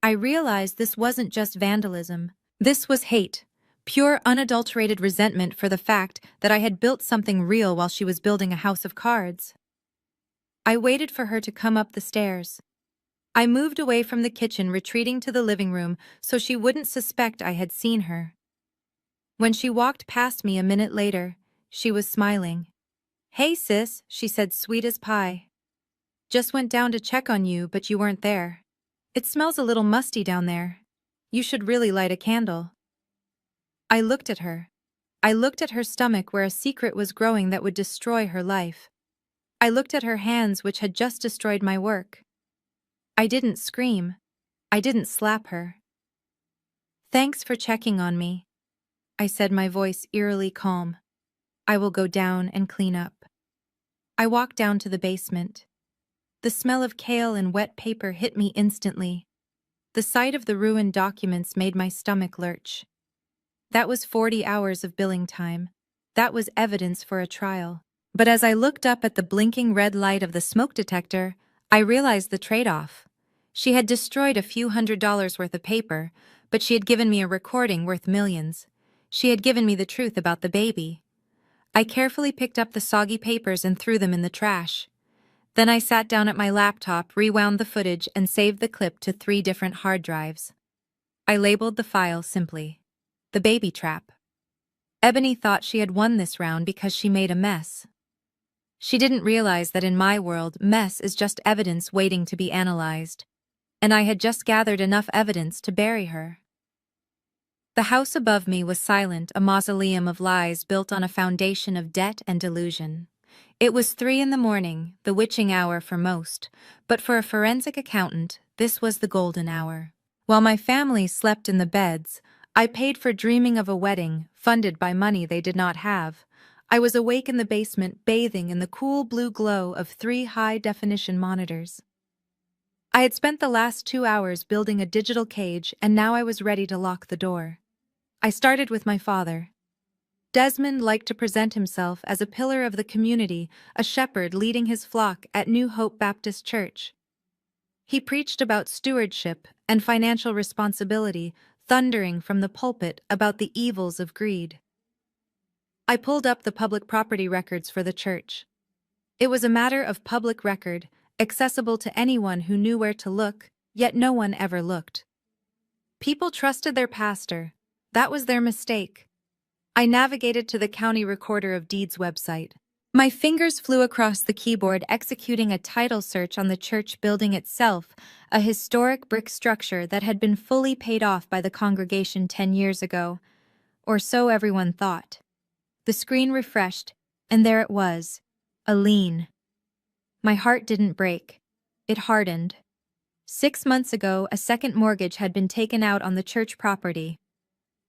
I realized this wasn't just vandalism. This was hate. Pure, unadulterated resentment for the fact that I had built something real while she was building a house of cards. I waited for her to come up the stairs. I moved away from the kitchen, retreating to the living room so she wouldn't suspect I had seen her. When she walked past me a minute later, she was smiling. "Hey sis," she said, sweet as pie. "Just went down to check on you, but you weren't there. It smells a little musty down there. You should really light a candle." I looked at her. I looked at her stomach where a secret was growing that would destroy her life. I looked at her hands which had just destroyed my work. I didn't scream. I didn't slap her. "Thanks for checking on me," I said, my voice eerily calm. "I will go down and clean up." I walked down to the basement. The smell of kale and wet paper hit me instantly. The sight of the ruined documents made my stomach lurch. That was 40 hours of billing time. That was evidence for a trial. But as I looked up at the blinking red light of the smoke detector, I realized the trade-off. She had destroyed a few $100s worth of paper, but she had given me a recording worth millions. She had given me the truth about the baby. I carefully picked up the soggy papers and threw them in the trash. Then I sat down at my laptop, rewound the footage, and saved the clip to 3 different hard drives. I labeled the file simply, "The Baby Trap." Ebony thought she had won this round because she made a mess. She didn't realize that in my world, mess is just evidence waiting to be analyzed. And I had just gathered enough evidence to bury her. The house above me was silent, a mausoleum of lies built on a foundation of debt and delusion. It was 3 in the morning, the witching hour for most, but for a forensic accountant, this was the golden hour. While my family slept in the beds, I paid for dreaming of a wedding, funded by money they did not have. I was awake in the basement, bathing in the cool blue glow of 3 high-definition monitors. I had spent the last 2 hours building a digital cage, and now I was ready to lock the door. I started with my father. Desmond liked to present himself as a pillar of the community, a shepherd leading his flock at New Hope Baptist Church. He preached about stewardship and financial responsibility, thundering from the pulpit about the evils of greed. I pulled up the public property records for the church. It was a matter of public record, accessible to anyone who knew where to look, yet no one ever looked. People trusted their pastor. That was their mistake. I navigated to the County Recorder of Deeds website. My fingers flew across the keyboard, executing a title search on the church building itself, a historic brick structure that had been fully paid off by the congregation 10 years ago. Or so everyone thought. The screen refreshed, and there it was, a lien. My heart didn't break. It hardened. 6 months ago, a second mortgage had been taken out on the church property.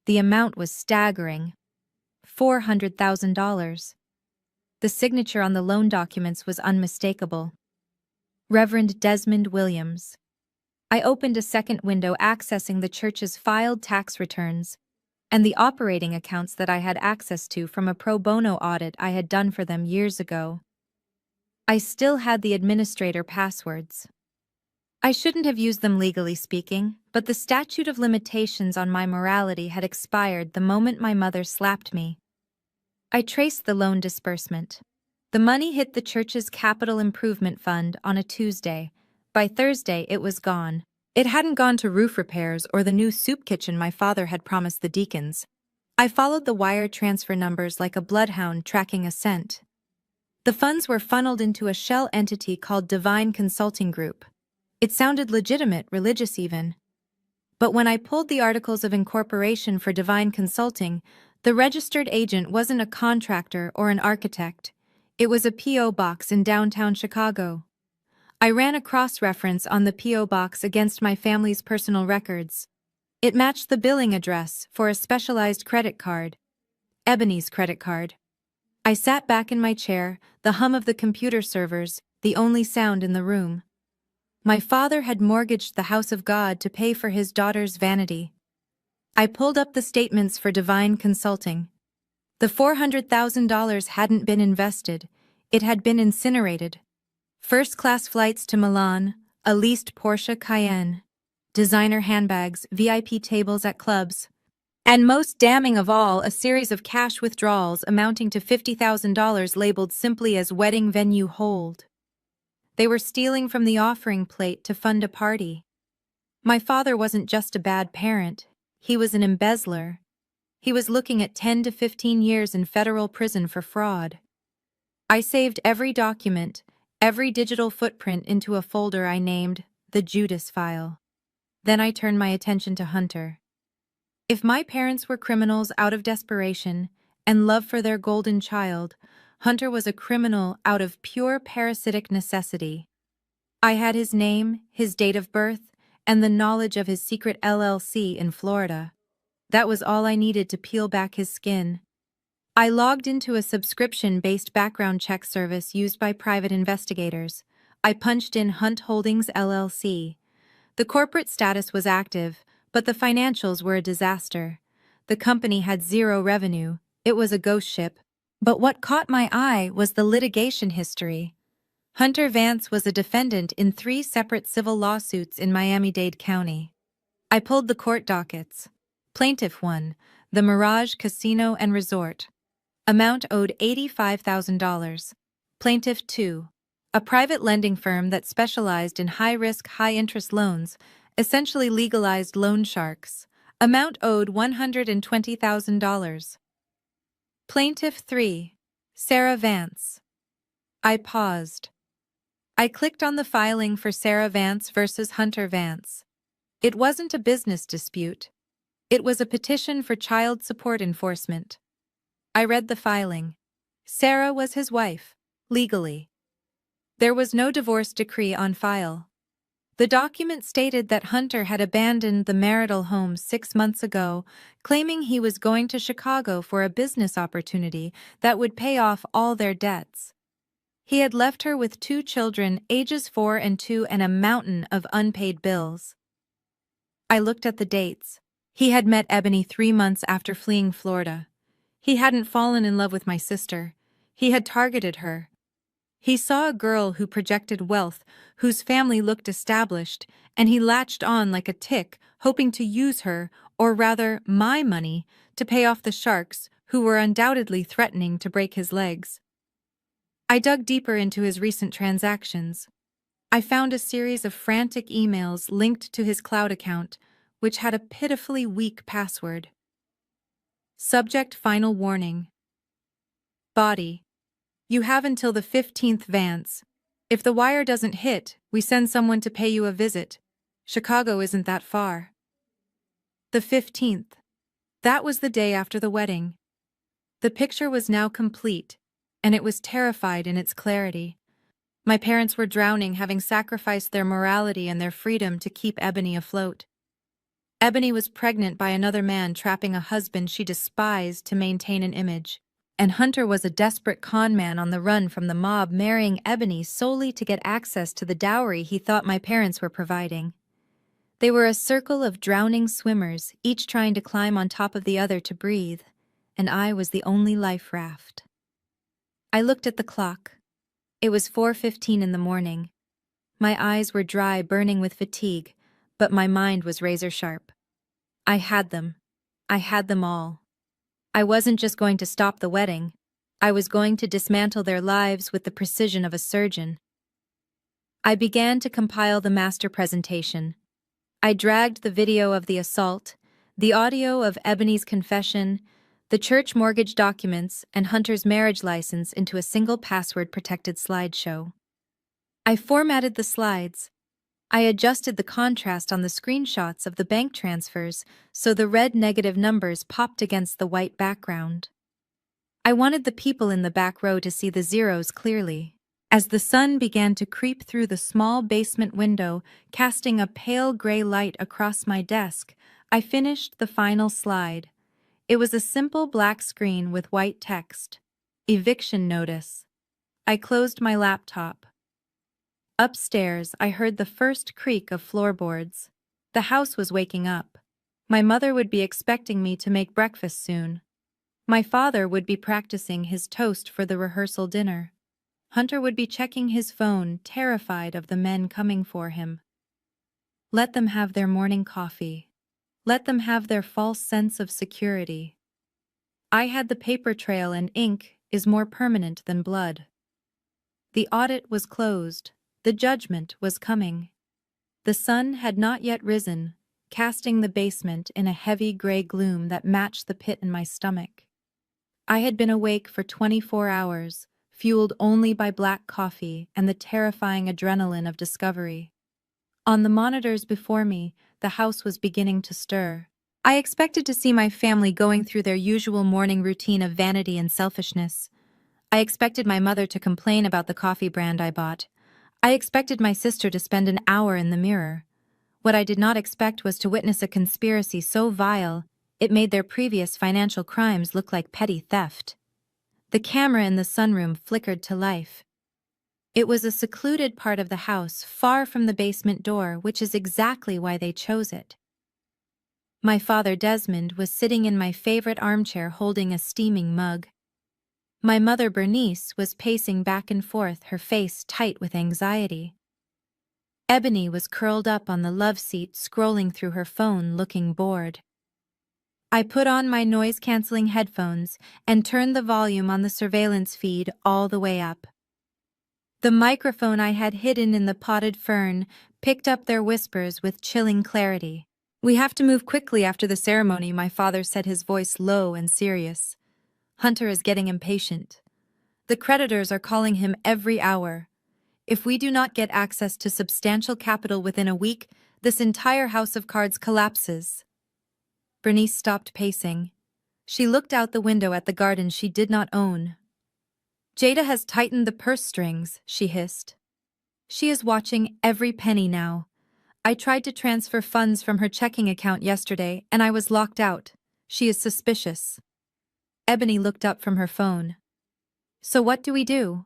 The amount was staggering. $400,000. The signature on the loan documents was unmistakable. Reverend Desmond Williams. I opened a second window, accessing the church's filed tax returns and the operating accounts that I had access to from a pro bono audit I had done for them years ago. I still had the administrator passwords. I shouldn't have used them, legally speaking, but the statute of limitations on my morality had expired the moment my mother slapped me. I traced the loan disbursement. The money hit the church's capital improvement fund on a Tuesday. By Thursday, it was gone. It hadn't gone to roof repairs or the new soup kitchen my father had promised the deacons. I followed the wire transfer numbers like a bloodhound tracking a scent. The funds were funneled into a shell entity called Divine Consulting Group. It sounded legitimate, religious even. But when I pulled the articles of incorporation for Divine Consulting, the registered agent wasn't a contractor or an architect. It was a P.O. box in downtown Chicago. I ran a cross-reference on the P.O. box against my family's personal records. It matched the billing address for a specialized credit card, Ebony's credit card. I sat back in my chair, the hum of the computer servers, the only sound in the room. My father had mortgaged the house of God to pay for his daughter's vanity. I pulled up the statements for divine consulting. The $400,000 hadn't been invested, it had been incinerated. First-class flights to Milan, a leased Porsche Cayenne, designer handbags, VIP tables at clubs, and most damning of all, a series of cash withdrawals amounting to $50,000 labeled simply as wedding venue hold. They were stealing from the offering plate to fund a party. My father wasn't just a bad parent, he was an embezzler. He was looking at 10 to 15 years in federal prison for fraud. I saved every document, every digital footprint into a folder I named the Judas File. Then I turned my attention to Hunter. If my parents were criminals out of desperation and love for their golden child, Hunter was a criminal out of pure parasitic necessity. I had his name, his date of birth, and the knowledge of his secret LLC in Florida. That was all I needed to peel back his skin. I logged into a subscription-based background check service used by private investigators. I punched in Hunt Holdings LLC. The corporate status was active, but the financials were a disaster. The company had zero revenue. It was a ghost ship. But what caught my eye was the litigation history. Hunter Vance was a defendant in 3 separate civil lawsuits in Miami-Dade County. I pulled the court dockets. Plaintiff 1, the Mirage Casino and Resort. Amount owed $85,000. Plaintiff 2, a private lending firm that specialized in high-risk, high-interest loans, essentially legalized loan sharks. Amount owed $120,000. Plaintiff 3, Sarah Vance. I paused. I clicked on the filing for Sarah Vance versus Hunter Vance. It wasn't a business dispute. It was a petition for child support enforcement. I read the filing. Sarah was his wife, legally. There was no divorce decree on file. The document stated that Hunter had abandoned the marital home 6 months ago, claiming he was going to Chicago for a business opportunity that would pay off all their debts. He had left her with 2 children, ages 4 and 2, and a mountain of unpaid bills. I looked at the dates. He had met Ebony 3 months after fleeing Florida. He hadn't fallen in love with my sister. He had targeted her. He saw a girl who projected wealth, whose family looked established, and he latched on like a tick, hoping to use her, or rather my money, to pay off the sharks who were undoubtedly threatening to break his legs. I dug deeper into his recent transactions. I found a series of frantic emails linked to his cloud account, which had a pitifully weak password. Subject: Final warning. Body: you have until the 15th, Vance. If the wire doesn't hit, we send someone to pay you a visit. Chicago isn't that far. The 15th. That was the day after the wedding. The picture was now complete, and it was terrified in its clarity. My parents were drowning, having sacrificed their morality and their freedom to keep Ebony afloat. Ebony was pregnant by another man, trapping a husband she despised to maintain an image. And Hunter was a desperate con man on the run from the mob, marrying Ebony solely to get access to the dowry he thought my parents were providing. They were a circle of drowning swimmers, each trying to climb on top of the other to breathe, and I was the only life raft. I looked at the clock. It was 4:15 in the morning. My eyes were dry, burning with fatigue, but my mind was razor sharp. I had them. I had them all. I wasn't just going to stop the wedding. I was going to dismantle their lives with the precision of a surgeon. I began to compile the master presentation. I dragged the video of the assault, the audio of Ebony's confession, the church mortgage documents, and Hunter's marriage license into a single password-protected slideshow. I formatted the slides. I adjusted the contrast on the screenshots of the bank transfers so the red negative numbers popped against the white background. I wanted the people in the back row to see the zeros clearly. As the sun began to creep through the small basement window, casting a pale gray light across my desk, I finished the final slide. It was a simple black screen with white text. Eviction notice. I closed my laptop. Upstairs, I heard the first creak of floorboards. The house was waking up. My mother would be expecting me to make breakfast soon. My father would be practicing his toast for the rehearsal dinner. Hunter would be checking his phone, terrified of the men coming for him. Let them have their morning coffee. Let them have their false sense of security. I had the paper trail, and ink is more permanent than blood. The audit was closed. The judgment was coming. The sun had not yet risen, casting the basement in a heavy gray gloom that matched the pit in my stomach. I had been awake for 24 hours, fueled only by black coffee and the terrifying adrenaline of discovery. On the monitors before me, the house was beginning to stir. I expected to see my family going through their usual morning routine of vanity and selfishness. I expected my mother to complain about the coffee brand I bought. I expected my sister to spend an hour in the mirror. What I did not expect was to witness a conspiracy so vile, it made their previous financial crimes look like petty theft. The camera in the sunroom flickered to life. It was a secluded part of the house, far from the basement door, which is exactly why they chose it. My father, Desmond, was sitting in my favorite armchair holding a steaming mug. My mother, Bernice, was pacing back and forth, her face tight with anxiety. Ebony was curled up on the love seat, scrolling through her phone, looking bored. I put on my noise-canceling headphones and turned the volume on the surveillance feed all the way up. The microphone I had hidden in the potted fern picked up their whispers with chilling clarity. "We have to move quickly after the ceremony," my father said, his voice low and serious. "Hunter is getting impatient. The creditors are calling him every hour. If we do not get access to substantial capital within a week, this entire house of cards collapses." Bernice stopped pacing. She looked out the window at the garden she did not own. "Jada has tightened the purse strings," she hissed. "She is watching every penny now. I tried to transfer funds from her checking account yesterday, and I was locked out. She is suspicious." Ebony looked up from her phone. "So what do we do?"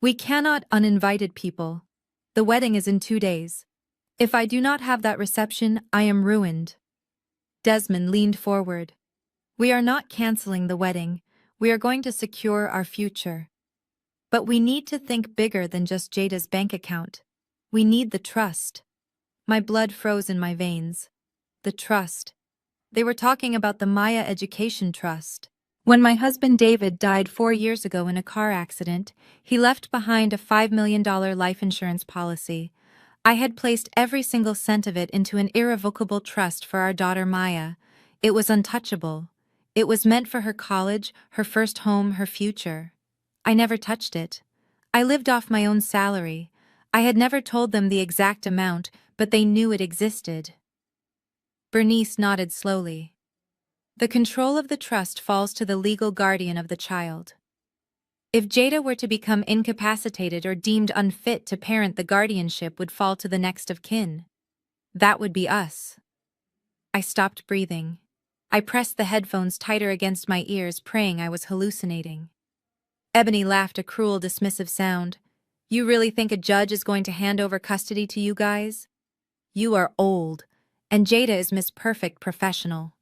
"We cannot uninvited people. The wedding is in 2 days. If I do not have that reception, I am ruined." Desmond leaned forward. "We are not canceling the wedding. We are going to secure our future. But we need to think bigger than just Jada's bank account. We need the trust." My blood froze in my veins. The trust. They were talking about the Maya Education Trust. When my husband David died 4 years ago in a car accident, he left behind a $5 million life insurance policy. I had placed every single cent of it into an irrevocable trust for our daughter Maya. It was untouchable. It was meant for her college, her first home, her future. I never touched it. I lived off my own salary. I had never told them the exact amount, but they knew it existed. Bernice nodded slowly. "The control of the trust falls to the legal guardian of the child. If Jada were to become incapacitated or deemed unfit to parent, the guardianship would fall to the next of kin. That would be us." I stopped breathing. I pressed the headphones tighter against my ears, praying I was hallucinating. Ebony laughed, a cruel, dismissive sound. "You really think a judge is going to hand over custody to you guys? You are old, and Jada is Miss Perfect Professional."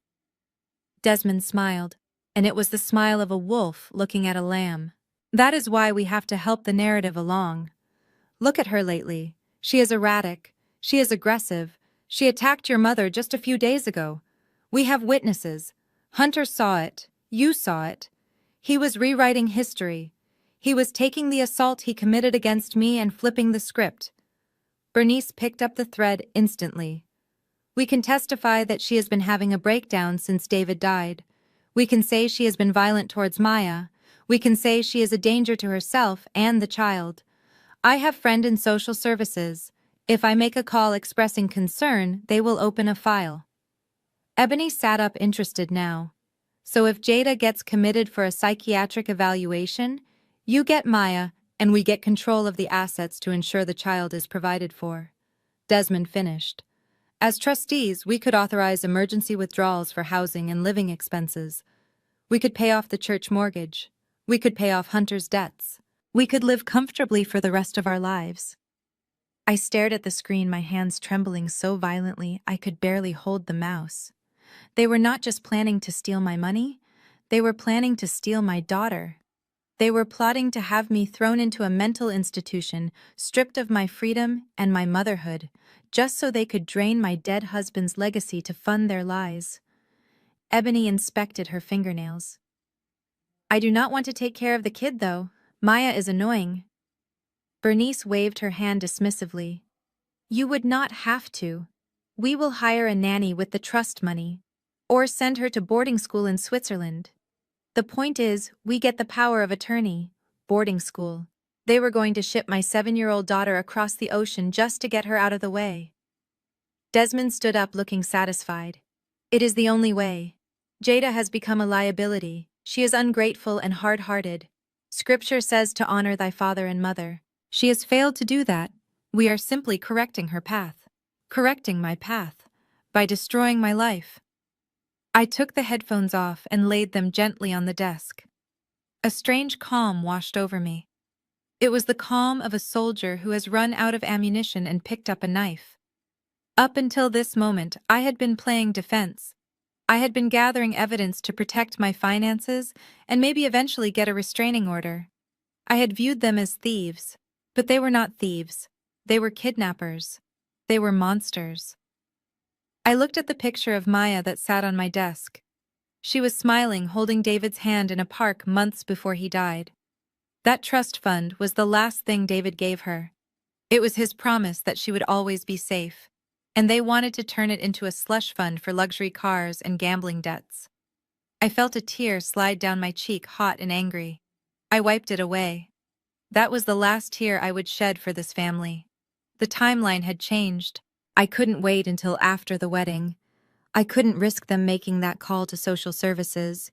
Desmond smiled, and it was the smile of a wolf looking at a lamb. "That is why we have to help the narrative along. Look at her lately. She is erratic. She is aggressive. She attacked your mother just a few days ago. We have witnesses. Hunter saw it. You saw it. He was rewriting history. He was taking the assault he committed against me and flipping the script." Bernice picked up the thread instantly. "We can testify that she has been having a breakdown since David died. We can say she has been violent towards Maya. We can say she is a danger to herself and the child. I have friend in social services. If I make a call expressing concern, they will open a file." Ebony sat up, interested now. "So if Jada gets committed for a psychiatric evaluation, you get Maya, and we get control of the assets to ensure the child is provided for." Desmond finished. "As trustees, we could authorize emergency withdrawals for housing and living expenses. We could pay off the church mortgage. We could pay off Hunter's debts. We could live comfortably for the rest of our lives." I stared at the screen, my hands trembling so violently I could barely hold the mouse. They were not just planning to steal my money, they were planning to steal my daughter. They were plotting to have me thrown into a mental institution, stripped of my freedom and my motherhood, just so they could drain my dead husband's legacy to fund their lies. Ebony inspected her fingernails. I do not want to take care of the kid, though. Maya is annoying. Bernice waved her hand dismissively. You would not have to. We will hire a nanny with the trust money, or send her to boarding school in Switzerland. The point is, we get the power of attorney. Boarding school. They were going to ship my 7-year-old daughter across the ocean just to get her out of the way. Desmond stood up looking satisfied. It is the only way. Jada has become a liability. She is ungrateful and hard-hearted. Scripture says to honor thy father and mother. She has failed to do that. We are simply correcting her path. Correcting my path. By destroying my life. I took the headphones off and laid them gently on the desk. A strange calm washed over me. It was the calm of a soldier who has run out of ammunition and picked up a knife. Up until this moment, I had been playing defense. I had been gathering evidence to protect my finances and maybe eventually get a restraining order. I had viewed them as thieves, but they were not thieves. They were kidnappers. They were monsters. I looked at the picture of Maya that sat on my desk. She was smiling, holding David's hand in a park months before he died. That trust fund was the last thing David gave her. It was his promise that she would always be safe, and they wanted to turn it into a slush fund for luxury cars and gambling debts. I felt a tear slide down my cheek, hot and angry. I wiped it away. That was the last tear I would shed for this family. The timeline had changed. I couldn't wait until after the wedding. I couldn't risk them making that call to social services.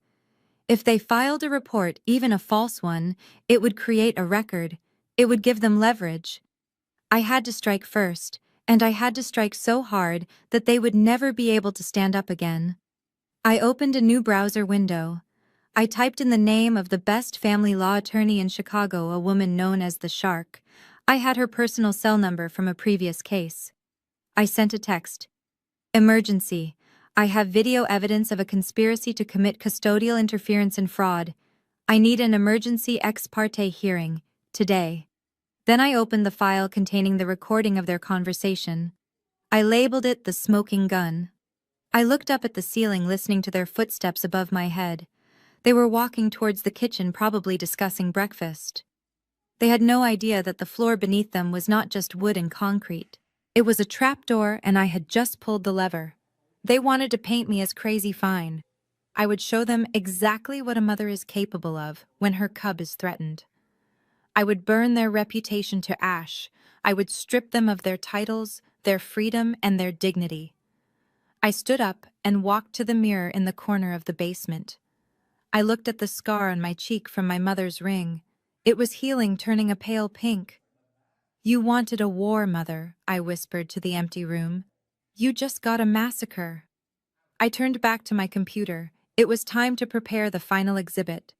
If they filed a report, even a false one, it would create a record. It would give them leverage. I had to strike first, and I had to strike so hard that they would never be able to stand up again. I opened a new browser window. I typed in the name of the best family law attorney in Chicago, a woman known as the Shark. I had her personal cell number from a previous case. I sent a text. Emergency. I have video evidence of a conspiracy to commit custodial interference and fraud. I need an emergency ex parte hearing, today. Then I opened the file containing the recording of their conversation. I labeled it the smoking gun. I looked up at the ceiling, listening to their footsteps above my head. They were walking towards the kitchen, probably discussing breakfast. They had no idea that the floor beneath them was not just wood and concrete. It was a trapdoor, and I had just pulled the lever. They wanted to paint me as crazy fine. I would show them exactly what a mother is capable of when her cub is threatened. I would burn their reputation to ash. I would strip them of their titles, their freedom, and their dignity. I stood up and walked to the mirror in the corner of the basement. I looked at the scar on my cheek from my mother's ring. It was healing, turning a pale pink. You wanted a war, Mother, I whispered to the empty room. You just got a massacre. I turned back to my computer. It was time to prepare the final exhibit.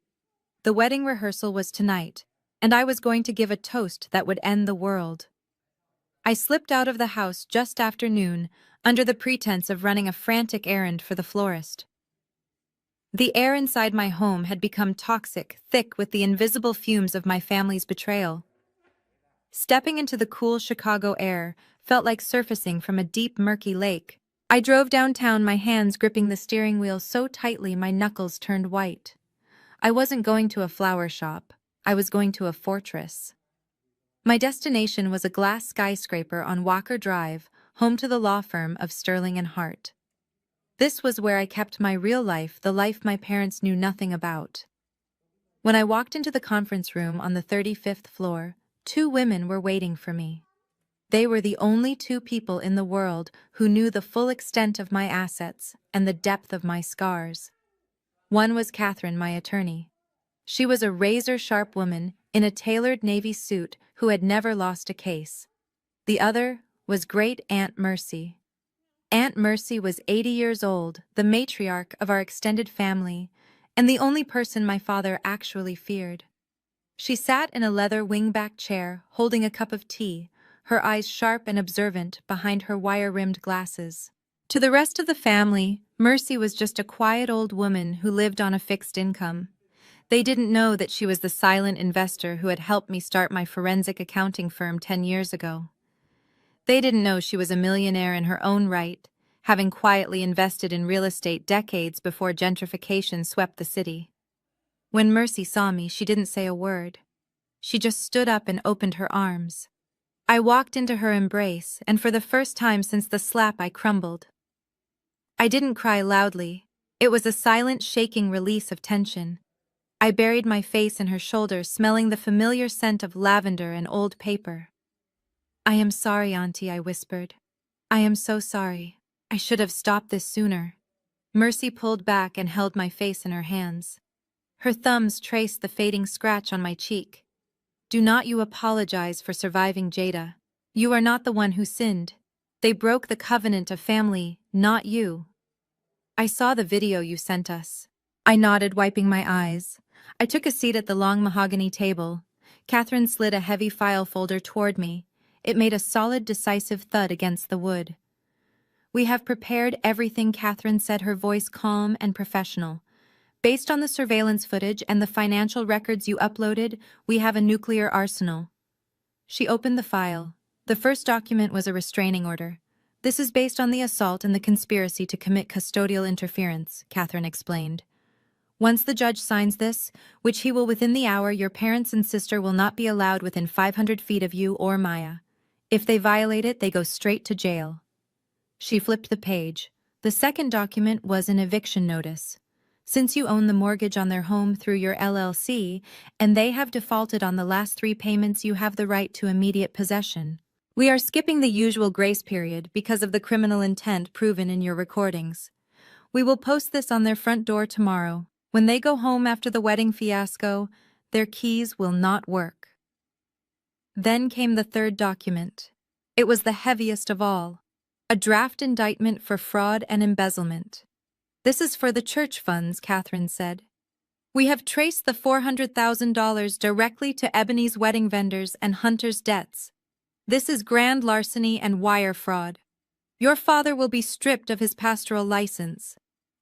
The wedding rehearsal was tonight, and I was going to give a toast that would end the world. I slipped out of the house just after noon, under the pretense of running a frantic errand for the florist. The air inside my home had become toxic, thick with the invisible fumes of my family's betrayal. Stepping into the cool Chicago air felt like surfacing from a deep, murky lake. I drove downtown, my hands gripping the steering wheel so tightly my knuckles turned white. I wasn't going to a flower shop. I was going to a fortress. My destination was a glass skyscraper on Walker Drive, home to the law firm of Sterling and Hart. This was where I kept my real life, the life my parents knew nothing about. When I walked into the conference room on the 35th floor, 2 women were waiting for me. They were the only 2 people in the world who knew the full extent of my assets and the depth of my scars. One was Catherine, my attorney. She was a razor-sharp woman in a tailored navy suit who had never lost a case. The other was Great Aunt Mercy. Aunt Mercy was 80 years old, the matriarch of our extended family, and the only person my father actually feared. She sat in a leather wingback chair, holding a cup of tea, her eyes sharp and observant behind her wire-rimmed glasses. To the rest of the family, Mercy was just a quiet old woman who lived on a fixed income. They didn't know that she was the silent investor who had helped me start my forensic accounting firm 10 years ago. They didn't know she was a millionaire in her own right, having quietly invested in real estate decades before gentrification swept the city. When Mercy saw me, she didn't say a word. She just stood up and opened her arms. I walked into her embrace, and for the first time since the slap, I crumbled. I didn't cry loudly. It was a silent, shaking release of tension. I buried my face in her shoulders, smelling the familiar scent of lavender and old paper. "I am sorry, Auntie," I whispered. "I am so sorry. I should have stopped this sooner." Mercy pulled back and held my face in her hands. Her thumbs traced the fading scratch on my cheek. "Do not you apologize for surviving Jada. You are not the one who sinned. They broke the covenant of family, not you." "I saw the video you sent us." I nodded, wiping my eyes. I took a seat at the long mahogany table. Catherine slid a heavy file folder toward me. It made a solid, decisive thud against the wood. "We have prepared everything," Catherine said, her voice calm and professional. "Based on the surveillance footage and the financial records you uploaded, we have a nuclear arsenal." She opened the file. The first document was a restraining order. "This is based on the assault and the conspiracy to commit custodial interference," Catherine explained. "Once the judge signs this, which he will within the hour, your parents and sister will not be allowed within 500 feet of you or Maya. If they violate it, they go straight to jail." She flipped the page. The second document was an eviction notice. "Since you own the mortgage on their home through your LLC, and they have defaulted on the last 3 payments, you have the right to immediate possession. We are skipping the usual grace period because of the criminal intent proven in your recordings. We will post this on their front door tomorrow. When they go home after the wedding fiasco, their keys will not work." Then came the third document. It was the heaviest of all. A draft indictment for fraud and embezzlement. "This is for the church funds," Catherine said. "We have traced the $400,000 directly to Ebony's wedding vendors and Hunter's debts. This is grand larceny and wire fraud. Your father will be stripped of his pastoral license.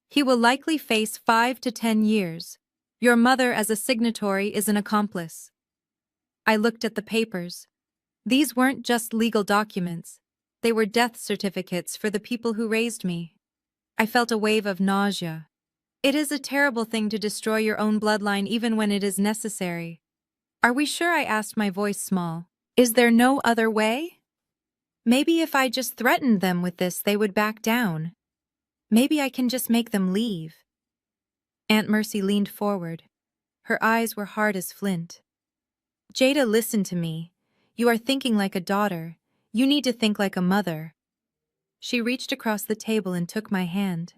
He will likely face 5 to 10 years. Your mother, as a signatory, is an accomplice." I looked at the papers. These weren't just legal documents. They were death certificates for the people who raised me. I felt a wave of nausea. It is a terrible thing to destroy your own bloodline even when it is necessary. "Are we sure?" I asked, my voice small. "Is there no other way? Maybe if I just threatened them with this, they would back down. Maybe I can just make them leave." Aunt Mercy leaned forward. Her eyes were hard as flint. "Jada, listen to me. You are thinking like a daughter. You need to think like a mother." She reached across the table and took my hand.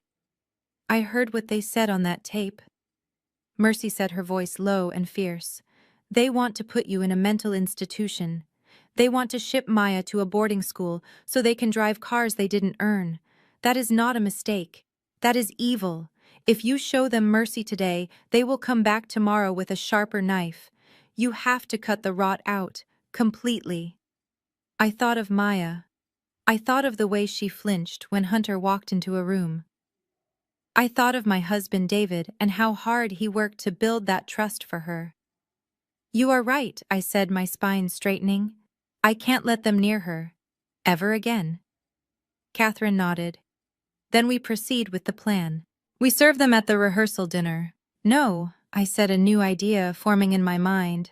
"I heard what they said on that tape." Mercy said, her voice low and fierce. "They want to put you in a mental institution. They want to ship Maya to a boarding school so they can drive cars they didn't earn. That is not a mistake. That is evil. If you show them mercy today, they will come back tomorrow with a sharper knife. You have to cut the rot out, completely." I thought of Maya. I thought of the way she flinched when Hunter walked into a room. I thought of my husband David and how hard he worked to build that trust for her. "You are right," I said, my spine straightening. "I can't let them near her. Ever again." Catherine nodded. "Then we proceed with the plan. We serve them at the rehearsal dinner." "No," I said, a new idea forming in my mind.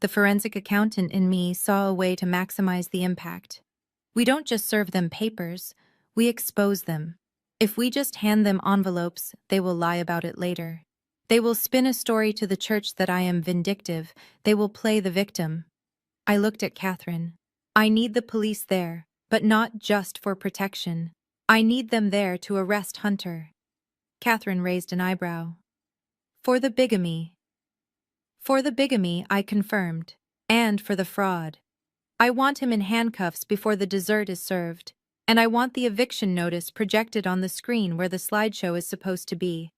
The forensic accountant in me saw a way to maximize the impact. "We don't just serve them papers, we expose them. If we just hand them envelopes, they will lie about it later. They will spin a story to the church that I am vindictive. They will play the victim." I looked at Catherine. "I need the police there, but not just for protection. I need them there to arrest Hunter." Catherine raised an eyebrow. "For the bigamy." "For the bigamy," I confirmed. "And for the fraud. I want him in handcuffs before the dessert is served. And I want the eviction notice projected on the screen where the slideshow is supposed to be.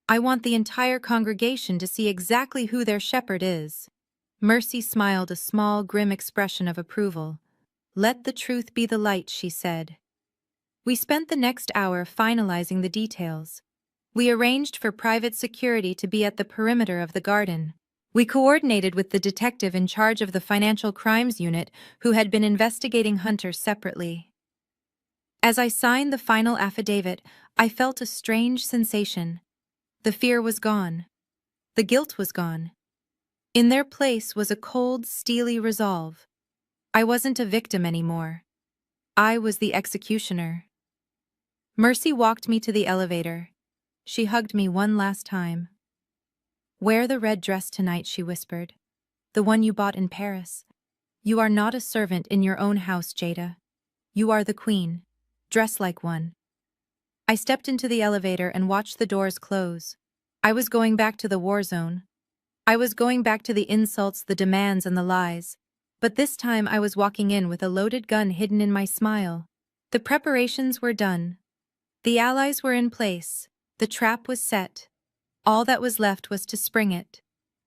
I want the entire congregation to see exactly who their shepherd is." Mercy smiled, a small, grim expression of approval. Let the truth be the light, she said. We spent the next hour finalizing the details. We arranged for private security to be at the perimeter of the garden. We coordinated with the detective in charge of the financial crimes unit who had been investigating Hunter separately. As I signed the final affidavit, I felt a strange sensation. The fear was gone. The guilt was gone. In their place was a cold, steely resolve. I wasn't a victim anymore. I was the executioner. Mercy walked me to the elevator. She hugged me one last time. Wear the red dress tonight, she whispered. The one you bought in Paris. You are not a servant in your own house, Jada. You are the queen. Dress like one. I stepped into the elevator and watched the doors close. I was going back to the war zone. I was going back to the insults, the demands, and the lies. But this time I was walking in with a loaded gun hidden in my smile. The preparations were done. The allies were in place. The trap was set. All that was left was to spring it.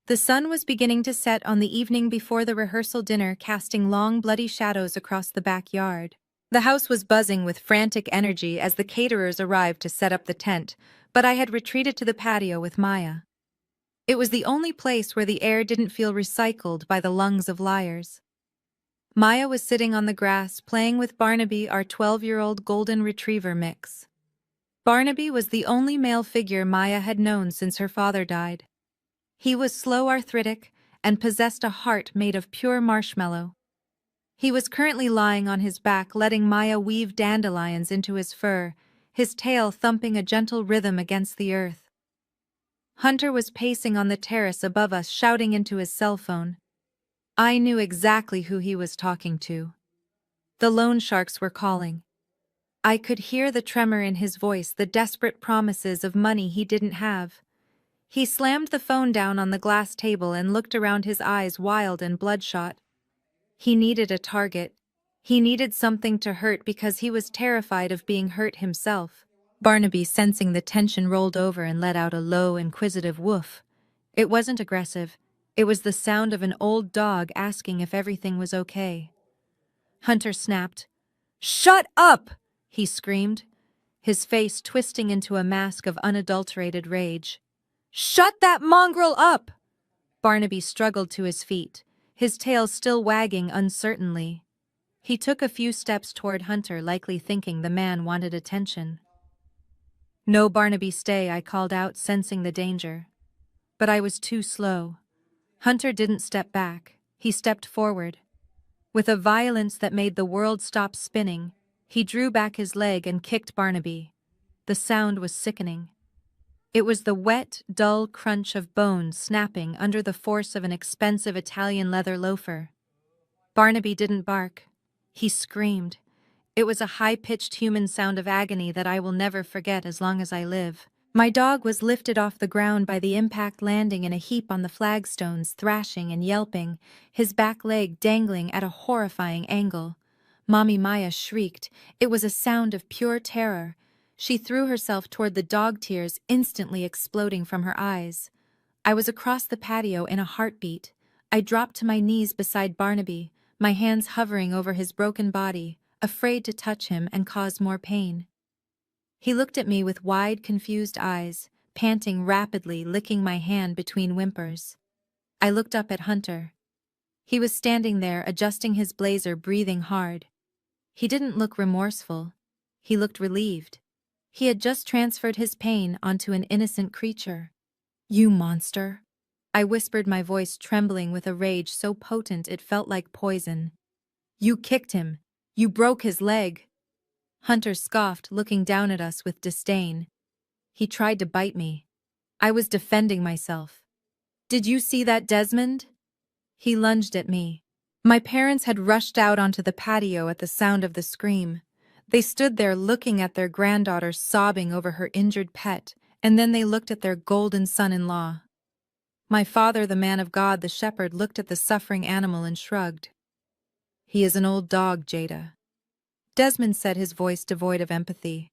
The sun was beginning to set on the evening before the rehearsal dinner, casting long, bloody shadows across the backyard. The house was buzzing with frantic energy as the caterers arrived to set up the tent, but I had retreated to the patio with Maya. It was the only place where the air didn't feel recycled by the lungs of liars. Maya was sitting on the grass playing with Barnaby, our 12-year-old golden retriever mix. Barnaby was the only male figure Maya had known since her father died. He was slow, arthritic, and possessed a heart made of pure marshmallow. He was currently lying on his back, letting Maya weave dandelions into his fur, his tail thumping a gentle rhythm against the earth. Hunter was pacing on the terrace above us, shouting into his cell phone. I knew exactly who he was talking to. The loan sharks were calling. I could hear the tremor in his voice, the desperate promises of money he didn't have. He slammed the phone down on the glass table and looked around, his eyes wild and bloodshot. He needed a target. He needed something to hurt because he was terrified of being hurt himself. Barnaby, sensing the tension, rolled over and let out a low, inquisitive woof. It wasn't aggressive. It was the sound of an old dog asking if everything was okay. Hunter snapped. "Shut up!" he screamed, his face twisting into a mask of unadulterated rage. "Shut that mongrel up!" Barnaby struggled to his feet, his tail still wagging uncertainly. He took a few steps toward Hunter, likely thinking the man wanted attention. "No, Barnaby, stay," I called out, sensing the danger. But I was too slow. Hunter didn't step back. He stepped forward. With a violence that made the world stop spinning, he drew back his leg and kicked Barnaby. The sound was sickening. It was the wet, dull crunch of bones snapping under the force of an expensive Italian leather loafer. Barnaby didn't bark. He screamed. It was a high-pitched human sound of agony that I will never forget as long as I live. My dog was lifted off the ground by the impact, landing in a heap on the flagstones, thrashing and yelping, his back leg dangling at a horrifying angle. Mommy Maya shrieked. It was a sound of pure terror. She threw herself toward the dog, tears instantly exploding from her eyes. I was across the patio in a heartbeat. I dropped to my knees beside Barnaby, my hands hovering over his broken body, afraid to touch him and cause more pain. He looked at me with wide, confused eyes, panting rapidly, licking my hand between whimpers. I looked up at Hunter. He was standing there, adjusting his blazer, breathing hard. He didn't look remorseful. He looked relieved. He had just transferred his pain onto an innocent creature. "You monster!" I whispered, my voice trembling with a rage so potent it felt like poison. "You kicked him. You broke his leg." Hunter scoffed, looking down at us with disdain. He tried to bite me. I was defending myself. "Did you see that, Desmond?" He lunged at me. My parents had rushed out onto the patio at the sound of the scream. They stood there looking at their granddaughter sobbing over her injured pet, and then they looked at their golden son-in-law. My father, the man of God, the shepherd, looked at the suffering animal and shrugged. "He is an old dog, Jada," Desmond said, his voice devoid of empathy.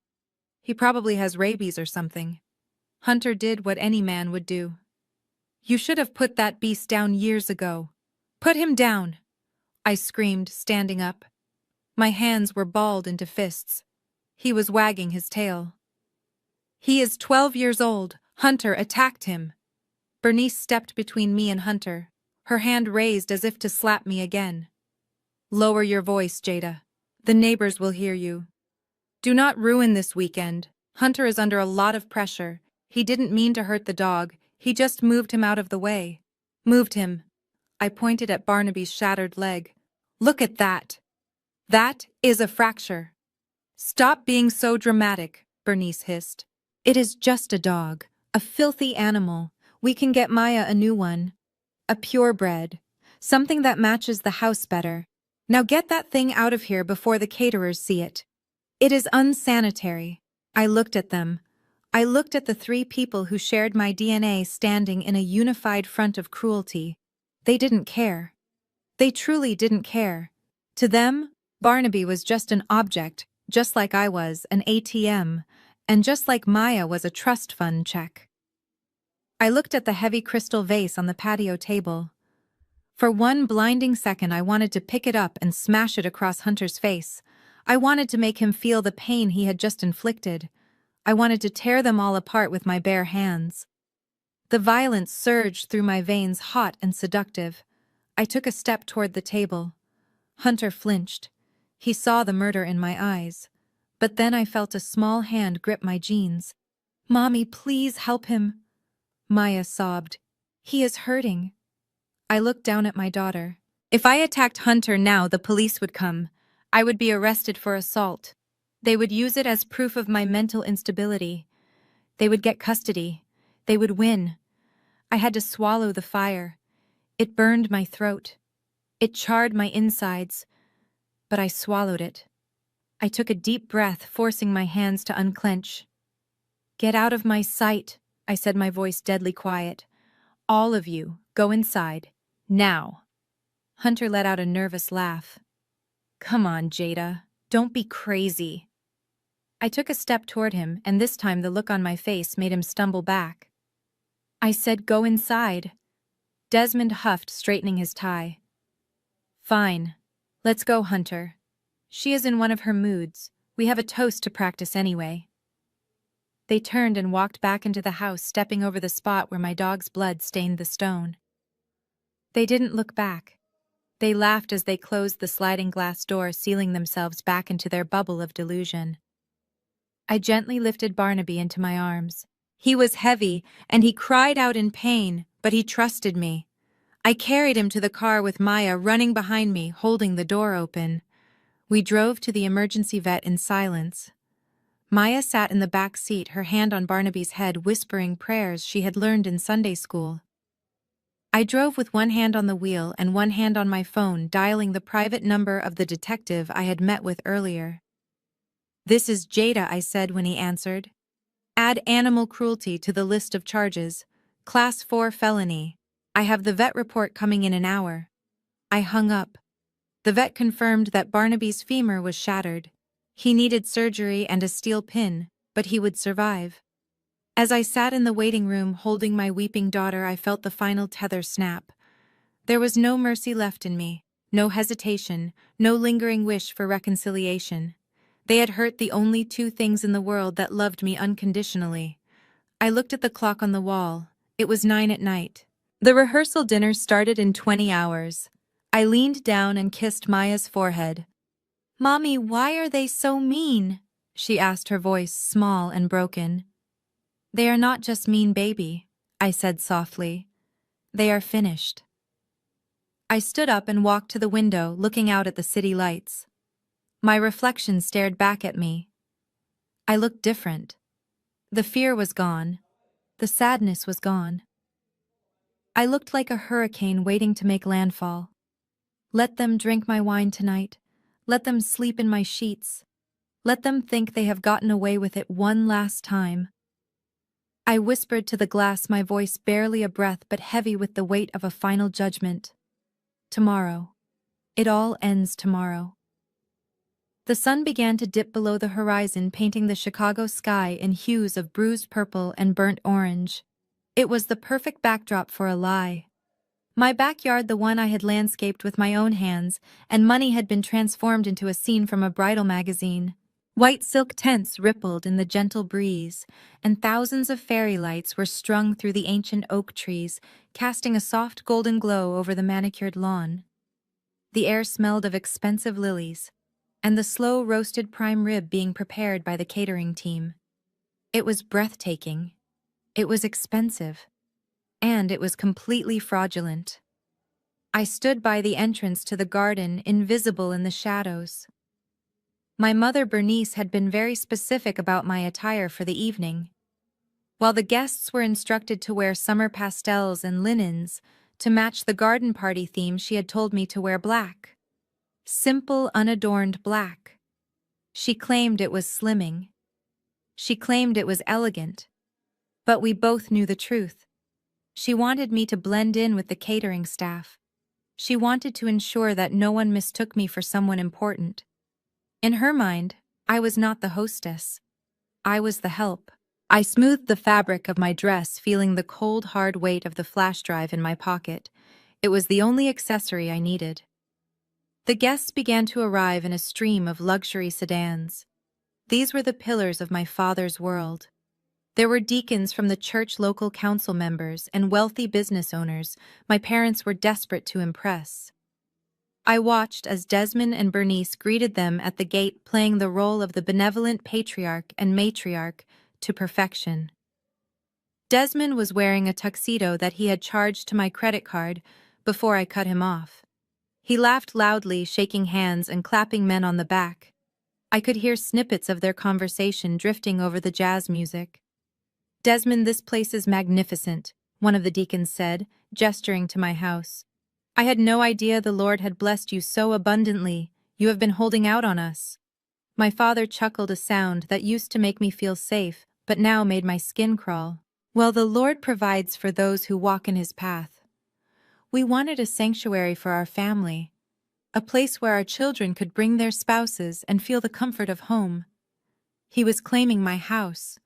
"He probably has rabies or something." Hunter did what any man would do. "You should have put that beast down years ago. Put him down!" I screamed, standing up. My hands were balled into fists. He was wagging his tail. "He is 12 years old. Hunter attacked him." Bernice stepped between me and Hunter, her hand raised as if to slap me again. "Lower your voice, Jada. The neighbors will hear you. Do not ruin this weekend. Hunter is under a lot of pressure. He didn't mean to hurt the dog, he just moved him out of the way." "Moved him." I pointed at Barnaby's shattered leg. "Look at that. That is a fracture." "Stop being so dramatic," Bernice hissed. "It is just a dog, a filthy animal. We can get Maya a new one. A purebred. Something that matches the house better. Now get that thing out of here before the caterers see it. It is unsanitary." I looked at them. I looked at the 3 people who shared my DNA standing in a unified front of cruelty. They didn't care. They truly didn't care. To them, Barnaby was just an object, just like I was, an ATM, and just like Maya was a trust fund check. I looked at the heavy crystal vase on the patio table. For one blinding second I wanted to pick it up and smash it across Hunter's face. I wanted to make him feel the pain he had just inflicted. I wanted to tear them all apart with my bare hands. The violence surged through my veins, hot and seductive. I took a step toward the table. Hunter flinched. He saw the murder in my eyes. But then I felt a small hand grip my jeans. "Mommy, please help him." Maya sobbed. "He is hurting." I looked down at my daughter. If I attacked Hunter now, the police would come. I would be arrested for assault. They would use it as proof of my mental instability. They would get custody. They would win. I had to swallow the fire. It burned my throat. It charred my insides. But I swallowed it. I took a deep breath, forcing my hands to unclench. "Get out of my sight," I said, my voice deadly quiet. "All of you, go inside. Now." Hunter let out a nervous laugh. "Come on, Jada. Don't be crazy." I took a step toward him, and this time the look on my face made him stumble back. "I said go inside." Desmond huffed, straightening his tie. "Fine. Let's go, Hunter. She is in one of her moods. We have a toast to practice anyway." They turned and walked back into the house, stepping over the spot where my dog's blood stained the stone. They didn't look back. They laughed as they closed the sliding glass door, sealing themselves back into their bubble of delusion. I gently lifted Barnaby into my arms. He was heavy, and he cried out in pain, but he trusted me. I carried him to the car with Maya running behind me, holding the door open. We drove to the emergency vet in silence. Maya sat in the back seat, her hand on Barnaby's head, whispering prayers she had learned in Sunday school. I drove with one hand on the wheel and one hand on my phone, dialing the private number of the detective I had met with earlier. "This is Jada," I said when he answered. "Add animal cruelty to the list of charges. Class 4 felony. I have the vet report coming in an hour." I hung up. The vet confirmed that Barnaby's femur was shattered. He needed surgery and a steel pin, but he would survive. As I sat in the waiting room holding my weeping daughter, I felt the final tether snap. There was no mercy left in me, no hesitation, no lingering wish for reconciliation. They had hurt the only 2 things in the world that loved me unconditionally. I looked at the clock on the wall. It was 9 at night. The rehearsal dinner started in 20 hours. I leaned down and kissed Maya's forehead. "Mommy, why are they so mean?" she asked, her voice small and broken. "They are not just mean, baby," I said softly. "They are finished." I stood up and walked to the window, looking out at the city lights. My reflection stared back at me. I looked different. The fear was gone. The sadness was gone. I looked like a hurricane waiting to make landfall. Let them drink my wine tonight. Let them sleep in my sheets. Let them think they have gotten away with it one last time. I whispered to the glass, my voice barely a breath but heavy with the weight of a final judgment. Tomorrow. It all ends tomorrow. The sun began to dip below the horizon, painting the Chicago sky in hues of bruised purple and burnt orange. It was the perfect backdrop for a lie. My backyard, the one I had landscaped with my own hands, and money had been transformed into a scene from a bridal magazine. White silk tents rippled in the gentle breeze, and thousands of fairy lights were strung through the ancient oak trees, casting a soft golden glow over the manicured lawn. The air smelled of expensive lilies, and the slow roasted prime rib being prepared by the catering team. It was breathtaking. It was expensive. And it was completely fraudulent. I stood by the entrance to the garden, invisible in the shadows. My mother Bernice had been very specific about my attire for the evening. While the guests were instructed to wear summer pastels and linens, to match the garden party theme, she had told me to wear black. Simple, unadorned black. She claimed it was slimming. She claimed it was elegant. But we both knew the truth. She wanted me to blend in with the catering staff. She wanted to ensure that no one mistook me for someone important. In her mind, I was not the hostess. I was the help. I smoothed the fabric of my dress, feeling the cold, hard weight of the flash drive in my pocket. It was the only accessory I needed. The guests began to arrive in a stream of luxury sedans. These were the pillars of my father's world. There were deacons from the church, local council members, and wealthy business owners my parents were desperate to impress. I watched as Desmond and Bernice greeted them at the gate, playing the role of the benevolent patriarch and matriarch to perfection. Desmond was wearing a tuxedo that he had charged to my credit card before I cut him off. He laughed loudly, shaking hands and clapping men on the back. I could hear snippets of their conversation drifting over the jazz music. "Desmond, this place is magnificent," one of the deacons said, gesturing to my house. "I had no idea the Lord had blessed you so abundantly. You have been holding out on us." My father chuckled, a sound that used to make me feel safe, but now made my skin crawl. "Well, the Lord provides for those who walk in his path. We wanted a sanctuary for our family, a place where our children could bring their spouses and feel the comfort of home." He was claiming my house.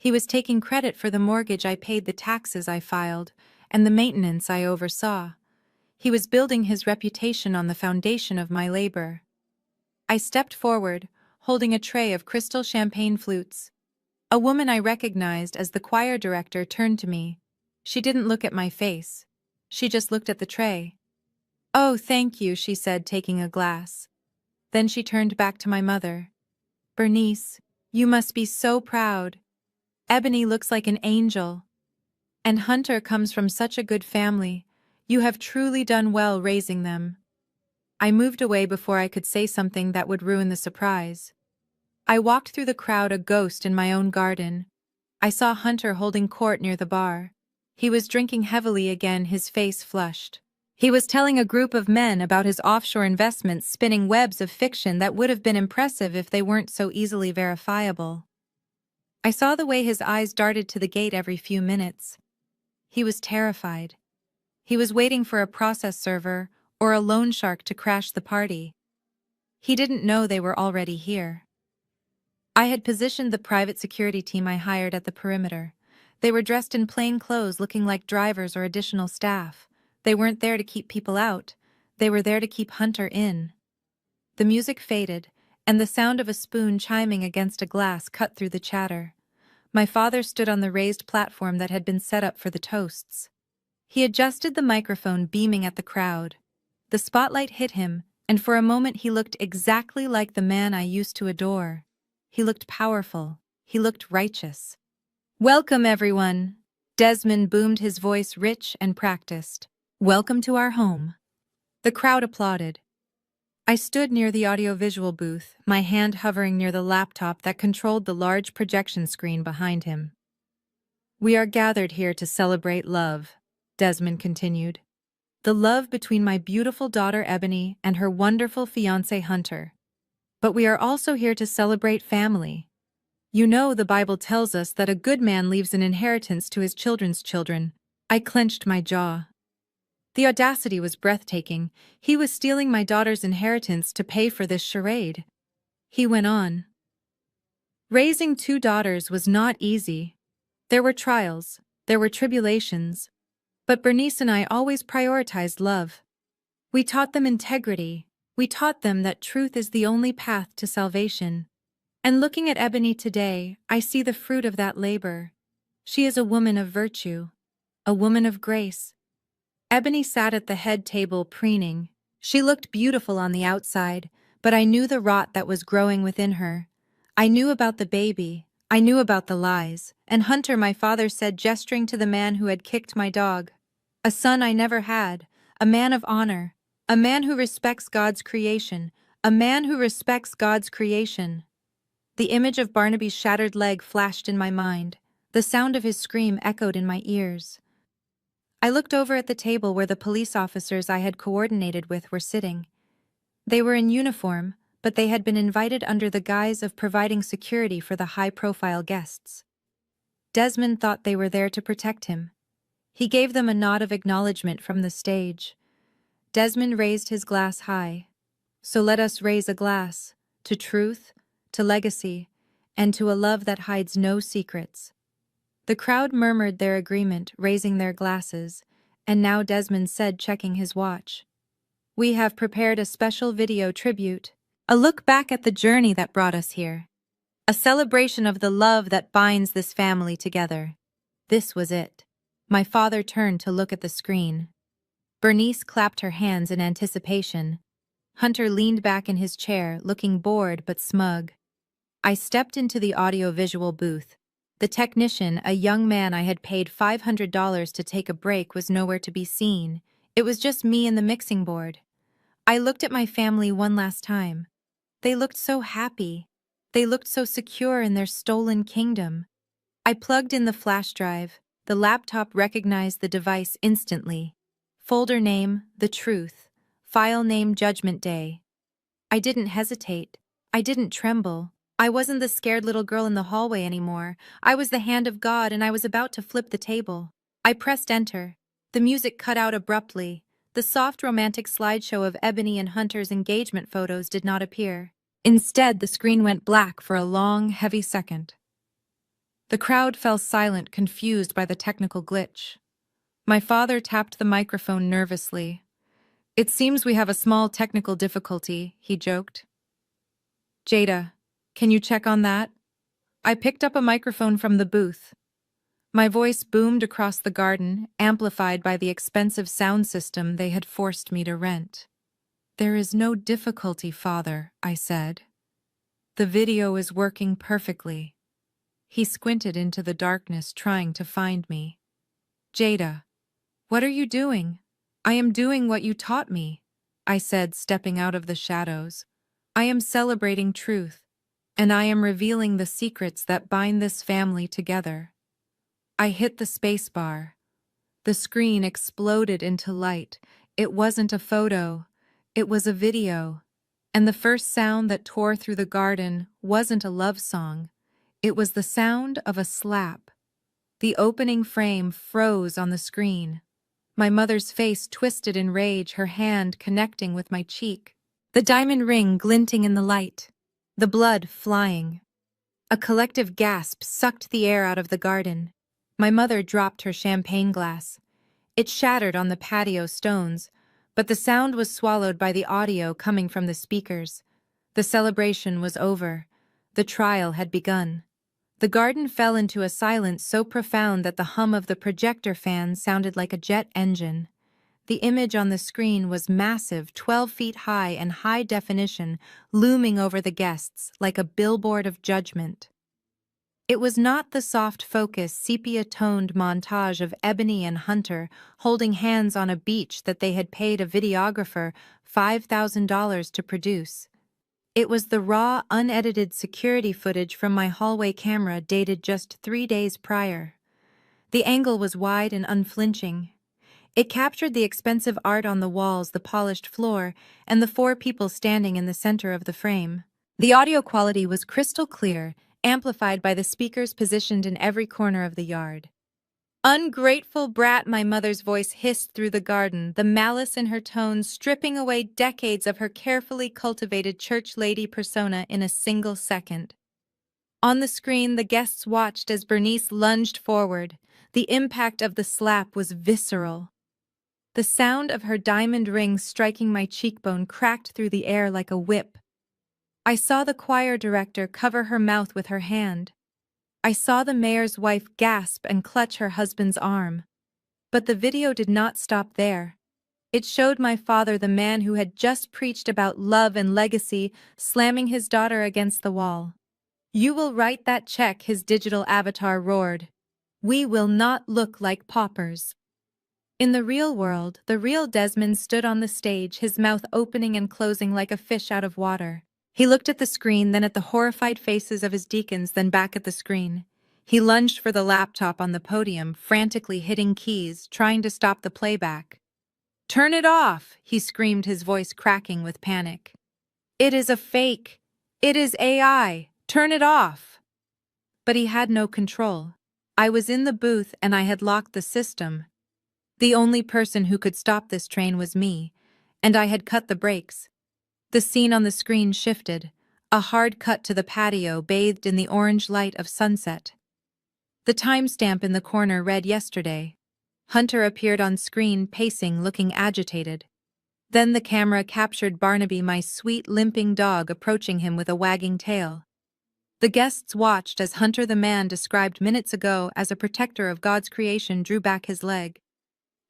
He was taking credit for the mortgage I paid, the taxes I filed, and the maintenance I oversaw. He was building his reputation on the foundation of my labor. I stepped forward, holding a tray of crystal champagne flutes. A woman I recognized as the choir director turned to me. She didn't look at my face. She just looked at the tray. "Oh, thank you," she said, taking a glass. Then she turned back to my mother. "Bernice, you must be so proud. Ebony looks like an angel. And Hunter comes from such a good family. You have truly done well raising them." I moved away before I could say something that would ruin the surprise. I walked through the crowd, a ghost in my own garden. I saw Hunter holding court near the bar. He was drinking heavily again, his face flushed. He was telling a group of men about his offshore investments, spinning webs of fiction that would have been impressive if they weren't so easily verifiable. I saw the way his eyes darted to the gate every few minutes. He was terrified. He was waiting for a process server or a loan shark to crash the party. He didn't know they were already here. I had positioned the private security team I hired at the perimeter. They were dressed in plain clothes, looking like drivers or additional staff. They weren't there to keep people out. They were there to keep Hunter in. The music faded, and the sound of a spoon chiming against a glass cut through the chatter. My father stood on the raised platform that had been set up for the toasts. He adjusted the microphone, beaming at the crowd. The spotlight hit him, and for a moment he looked exactly like the man I used to adore. He looked powerful. He looked righteous. "Welcome, everyone." Desmond boomed, his voice rich and practiced. "Welcome to our home." The crowd applauded. I stood near the audiovisual booth, my hand hovering near the laptop that controlled the large projection screen behind him. "We are gathered here to celebrate love," Desmond continued. "The love between my beautiful daughter Ebony and her wonderful fiancé Hunter. But we are also here to celebrate family. You know, the Bible tells us that a good man leaves an inheritance to his children's children." I clenched my jaw. The audacity was breathtaking. He was stealing my daughter's inheritance to pay for this charade. He went on. "Raising two daughters was not easy. There were trials, there were tribulations. But Bernice and I always prioritized love. We taught them integrity. We taught them that truth is the only path to salvation. And looking at Ebony today, I see the fruit of that labor. She is a woman of virtue, a woman of grace. Ebony sat at the head table preening. She looked beautiful on the outside, but I knew the rot that was growing within her. I knew about the baby. I knew about the lies. And Hunter, my father said, gesturing to the man who had kicked my dog. A son I never had, a man of honor, a man who respects God's creation, a man who respects God's creation. The image of Barnaby's shattered leg flashed in my mind. The sound of his scream echoed in my ears. I looked over at the table where the police officers I had coordinated with were sitting. They were in uniform, but they had been invited under the guise of providing security for the high-profile guests. Desmond thought they were there to protect him. He gave them a nod of acknowledgement from the stage. Desmond raised his glass high. So let us raise a glass to truth, to legacy, and to a love that hides no secrets. The crowd murmured their agreement, raising their glasses, and now Desmond said, checking his watch, "We have prepared a special video tribute, a look back at the journey that brought us here, a celebration of the love that binds this family together." This was it. My father turned to look at the screen. Bernice clapped her hands in anticipation. Hunter leaned back in his chair, looking bored but smug. I stepped into the audio-visual booth. The technician, a young man I had paid $500 to take a break, was nowhere to be seen. It was just me and the mixing board. I looked at my family one last time. They looked so happy. They looked so secure in their stolen kingdom. I plugged in the flash drive. The laptop recognized the device instantly. Folder name, The Truth. File name, Judgment Day. I didn't hesitate. I didn't tremble. I wasn't the scared little girl in the hallway anymore. I was the hand of God, and I was about to flip the table. I pressed enter. The music cut out abruptly. The soft romantic slideshow of Ebony and Hunter's engagement photos did not appear. Instead, the screen went black for a long, heavy second. The crowd fell silent, confused by the technical glitch. My father tapped the microphone nervously. "It seems we have a small technical difficulty," he joked. "Jada, can you check on that?" I picked up a microphone from the booth. My voice boomed across the garden, amplified by the expensive sound system they had forced me to rent. "There is no difficulty, Father," I said. "The video is working perfectly." He squinted into the darkness, trying to find me. "Jada, what are you doing?" "I am doing what you taught me," I said, stepping out of the shadows. "I am celebrating truth, and I am revealing the secrets that bind this family together." I hit the space bar. The screen exploded into light. It wasn't a photo. It was a video. And the first sound that tore through the garden wasn't a love song. It was the sound of a slap. The opening frame froze on the screen. My mother's face twisted in rage, her hand connecting with my cheek. The diamond ring glinting in the light. The blood flying. A collective gasp sucked the air out of the garden. My mother dropped her champagne glass. It shattered on the patio stones, but the sound was swallowed by the audio coming from the speakers. The celebration was over. The trial had begun. The garden fell into a silence so profound that the hum of the projector fan sounded like a jet engine. The image on the screen was massive, 12 feet high and high definition, looming over the guests like a billboard of judgment. It was not the soft-focus, sepia-toned montage of Ebony and Hunter holding hands on a beach that they had paid a videographer $5,000 to produce. It was the raw, unedited security footage from my hallway camera dated just 3 days prior. The angle was wide and unflinching. It captured the expensive art on the walls, the polished floor, and the 4 people standing in the center of the frame. The audio quality was crystal clear, amplified by the speakers positioned in every corner of the yard. "Ungrateful brat," my mother's voice hissed through the garden, the malice in her tone stripping away decades of her carefully cultivated church lady persona in a single second. On the screen, the guests watched as Bernice lunged forward. The impact of the slap was visceral. The sound of her diamond ring striking my cheekbone cracked through the air like a whip. I saw the choir director cover her mouth with her hand. I saw the mayor's wife gasp and clutch her husband's arm. But the video did not stop there. It showed my father, the man who had just preached about love and legacy, slamming his daughter against the wall. "You will write that check," his digital avatar roared. "We will not look like paupers." In the real world, the real Desmond stood on the stage, his mouth opening and closing like a fish out of water. He looked at the screen, then at the horrified faces of his deacons, then back at the screen. He lunged for the laptop on the podium, frantically hitting keys, trying to stop the playback. "Turn it off!" he screamed, his voice cracking with panic. "It is a fake! It is AI! Turn it off!" But he had no control. I was in the booth and I had locked the system. The only person who could stop this train was me, and I had cut the brakes. The scene on the screen shifted, a hard cut to the patio bathed in the orange light of sunset. The timestamp in the corner read yesterday. Hunter appeared on screen, pacing, looking agitated. Then the camera captured Barnaby, my sweet, limping dog, approaching him with a wagging tail. The guests watched as Hunter, the man described minutes ago as a protector of God's creation, drew back his leg.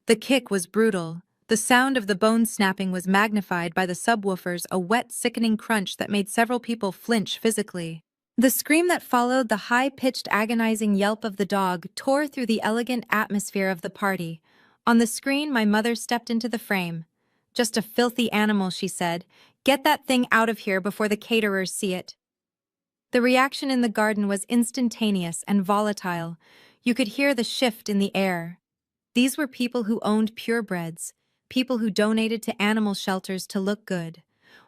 The kick was brutal. The sound of the bone snapping was magnified by the subwoofers, a wet, sickening crunch that made several people flinch physically. The scream that followed, the high-pitched, agonizing yelp of the dog, tore through the elegant atmosphere of the party. On the screen, my mother stepped into the frame. "Just a filthy animal," she said. "Get that thing out of here before the caterers see it." The reaction in the garden was instantaneous and volatile. You could hear the shift in the air. These were people who owned purebreds, people who donated to animal shelters to look good.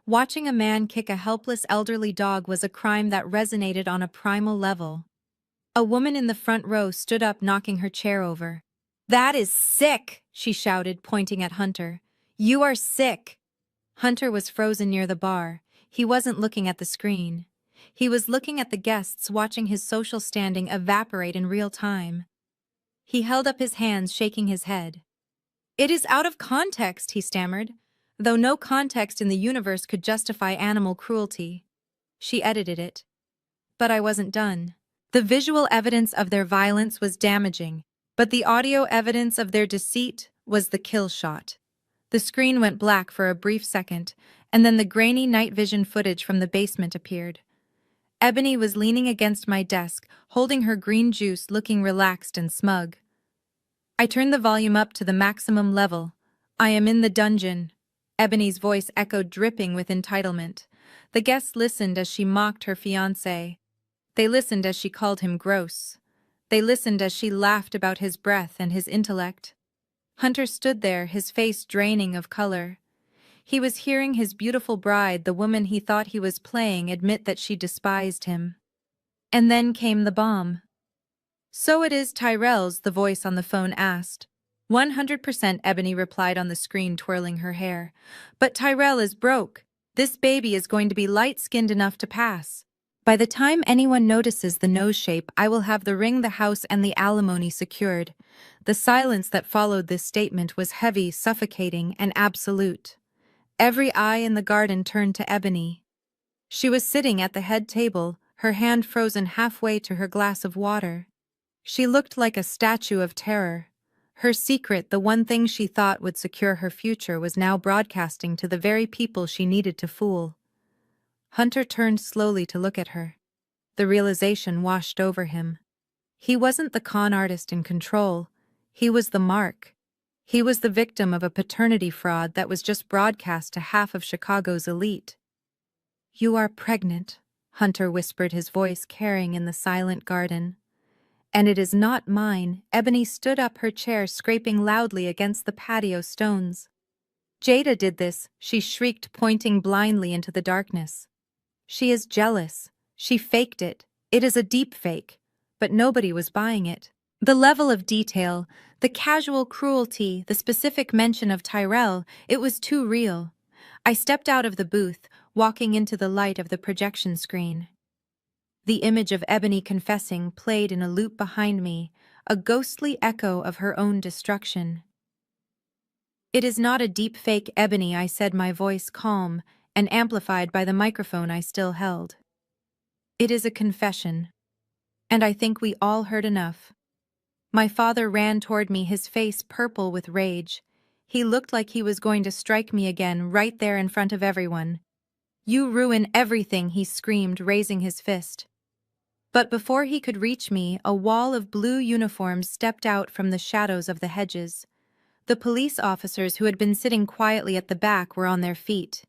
Watching a man kick a helpless elderly dog was a crime that resonated on a primal level. A woman in the front row stood up, knocking her chair over. "That is sick!" she shouted, pointing at Hunter. "You are sick!" Hunter was frozen near the bar. He wasn't looking at the screen. He was looking at the guests, watching his social standing evaporate in real time. He held up his hands, shaking his head. "It is out of context," he stammered, though no context in the universe could justify animal cruelty. She edited it. But I wasn't done. The visual evidence of their violence was damaging, but the audio evidence of their deceit was the kill shot. The screen went black for a brief second, and then the grainy night vision footage from the basement appeared. Ebony was leaning against my desk, holding her green juice, looking relaxed and smug. I turned the volume up to the maximum level. "I am in the dungeon." Ebony's voice echoed, dripping with entitlement. The guests listened as she mocked her fiancé. They listened as she called him gross. They listened as she laughed about his breath and his intellect. Hunter stood there, his face draining of color. He was hearing his beautiful bride, the woman he thought he was playing, admit that she despised him. And then came the bomb. "So it is Tyrell's," the voice on the phone asked. 100%, Ebony replied on the screen, twirling her hair. "But Tyrell is broke. This baby is going to be light-skinned enough to pass. By the time anyone notices the nose shape, I will have the ring, the house, and the alimony secured." The silence that followed this statement was heavy, suffocating, and absolute. Every eye in the garden turned to Ebony. She was sitting at the head table, her hand frozen halfway to her glass of water. She looked like a statue of terror. Her secret, the one thing she thought would secure her future, was now broadcasting to the very people she needed to fool. Hunter turned slowly to look at her. The realization washed over him. He wasn't the con artist in control. He was the mark. He was the victim of a paternity fraud that was just broadcast to half of Chicago's elite. "You are pregnant," Hunter whispered, his voice carrying in the silent garden. "And it is not mine." Ebony stood up, her chair scraping loudly against the patio stones. "Jada did this," she shrieked, pointing blindly into the darkness. "She is jealous. She faked it. It is a deep fake." But nobody was buying it. The level of detail, the casual cruelty, the specific mention of Tyrell, it was too real. I stepped out of the booth, walking into the light of the projection screen. The image of Ebony confessing played in a loop behind me, a ghostly echo of her own destruction. "It is not a deep fake, Ebony," I said, my voice calm and amplified by the microphone I still held. "It is a confession. And I think we all heard enough." My father ran toward me, his face purple with rage. He looked like he was going to strike me again, right there in front of everyone. "You ruin everything," he screamed, raising his fist. But before he could reach me, a wall of blue uniforms stepped out from the shadows of the hedges. The police officers who had been sitting quietly at the back were on their feet.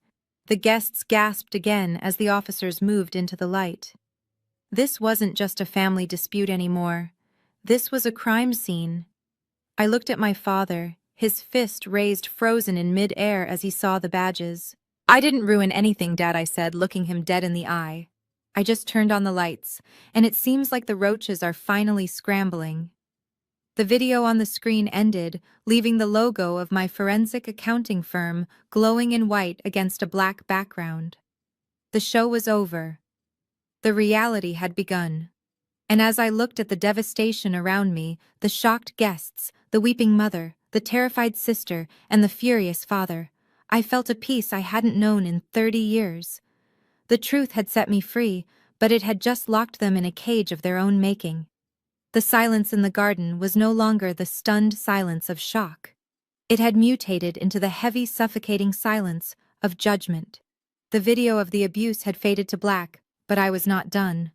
The guests gasped again as the officers moved into the light. This wasn't just a family dispute anymore. This was a crime scene. I looked at my father, his fist raised frozen in mid-air as he saw the badges. "I didn't ruin anything, Dad," I said, looking him dead in the eye. "I just turned on the lights, and it seems like the roaches are finally scrambling." The video on the screen ended, leaving the logo of my forensic accounting firm glowing in white against a black background. The show was over. The reality had begun. And as I looked at the devastation around me, the shocked guests, the weeping mother, the terrified sister, and the furious father, I felt a peace I hadn't known in 30 years. The truth had set me free, but it had just locked them in a cage of their own making. The silence in the garden was no longer the stunned silence of shock. It had mutated into the heavy, suffocating silence of judgment. The video of the abuse had faded to black, but I was not done.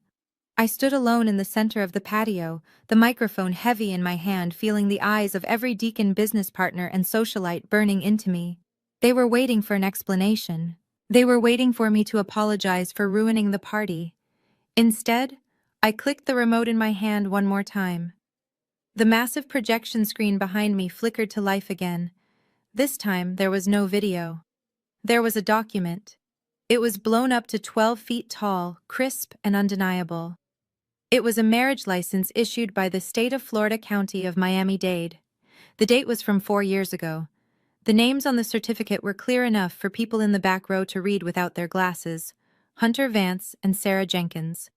I stood alone in the center of the patio, the microphone heavy in my hand, feeling the eyes of every deacon, business partner, and socialite burning into me. They were waiting for an explanation. They were waiting for me to apologize for ruining the party. Instead, I clicked the remote in my hand one more time. The massive projection screen behind me flickered to life again. This time, there was no video. There was a document. It was blown up to 12 feet tall, crisp and undeniable. It was a marriage license issued by the state of Florida County of Miami-Dade. The date was from 4 years ago. The names on the certificate were clear enough for people in the back row to read without their glasses: Hunter Vance and Sarah Jenkins.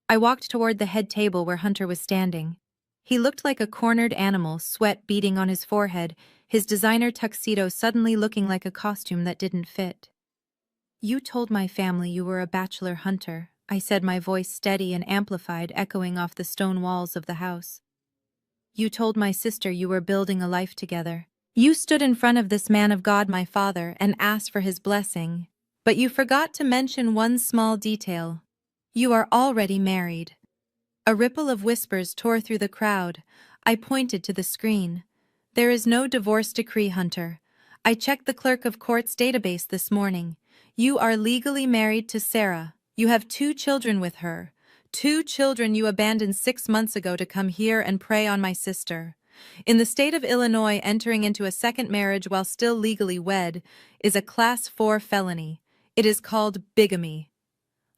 I walked toward the head table where Hunter was standing. He looked like a cornered animal, sweat beading on his forehead, his designer tuxedo suddenly looking like a costume that didn't fit. "You told my family you were a bachelor, Hunter," I said, my voice steady and amplified, echoing off the stone walls of the house. "You told my sister you were building a life together. You stood in front of this man of God, my father, and asked for his blessing. But you forgot to mention one small detail. You are already married." A ripple of whispers tore through the crowd. I pointed to the screen. "There is no divorce decree, Hunter. I checked the clerk of court's database this morning. You are legally married to Sarah. You have 2 children with her. 2 children you abandoned 6 months ago to come here and prey on my sister. In the state of Illinois, entering into a second marriage while still legally wed is a Class 4 felony. It is called bigamy."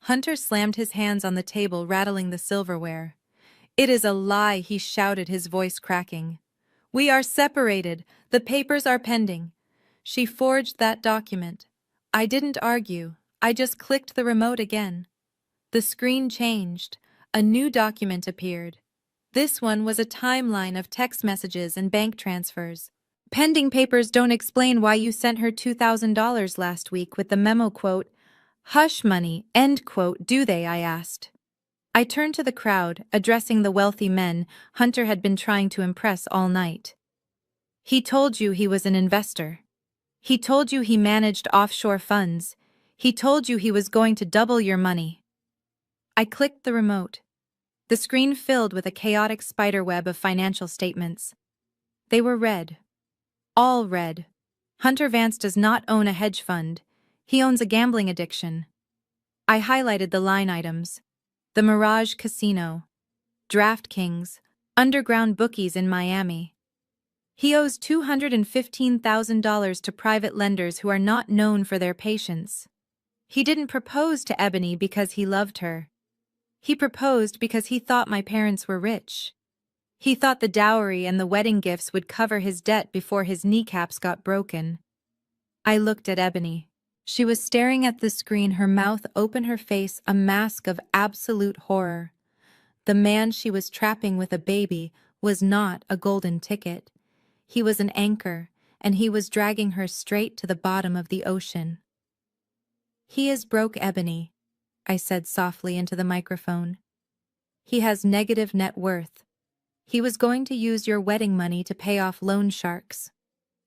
Hunter slammed his hands on the table, rattling the silverware. "It is a lie," he shouted, his voice cracking. "We are separated. The papers are pending." She forged that document. I didn't argue. I just clicked the remote again. The screen changed. A new document appeared. This one was a timeline of text messages and bank transfers. "Pending papers don't explain why you sent her $2,000 last week with the memo quote, 'Hush money,' end quote, do they?" I asked. I turned to the crowd, addressing the wealthy men Hunter had been trying to impress all night. "He told you he was an investor. He told you he managed offshore funds. He told you he was going to double your money." I clicked the remote. The screen filled with a chaotic spiderweb of financial statements. They were red. All red. Hunter Vance does not own a hedge fund. He owns a gambling addiction. I highlighted the line items: the Mirage Casino, DraftKings, underground bookies in Miami. He owes $215,000 to private lenders who are not known for their patience. He didn't propose to Ebony because he loved her. He proposed because he thought my parents were rich. He thought the dowry and the wedding gifts would cover his debt before his kneecaps got broken. I looked at Ebony. She was staring at the screen, her mouth open, her face a mask of absolute horror. The man she was trapping with a baby was not a golden ticket. He was an anchor, and he was dragging her straight to the bottom of the ocean. "He is broke, Ebony," I said softly into the microphone. "He has negative net worth. He was going to use your wedding money to pay off loan sharks.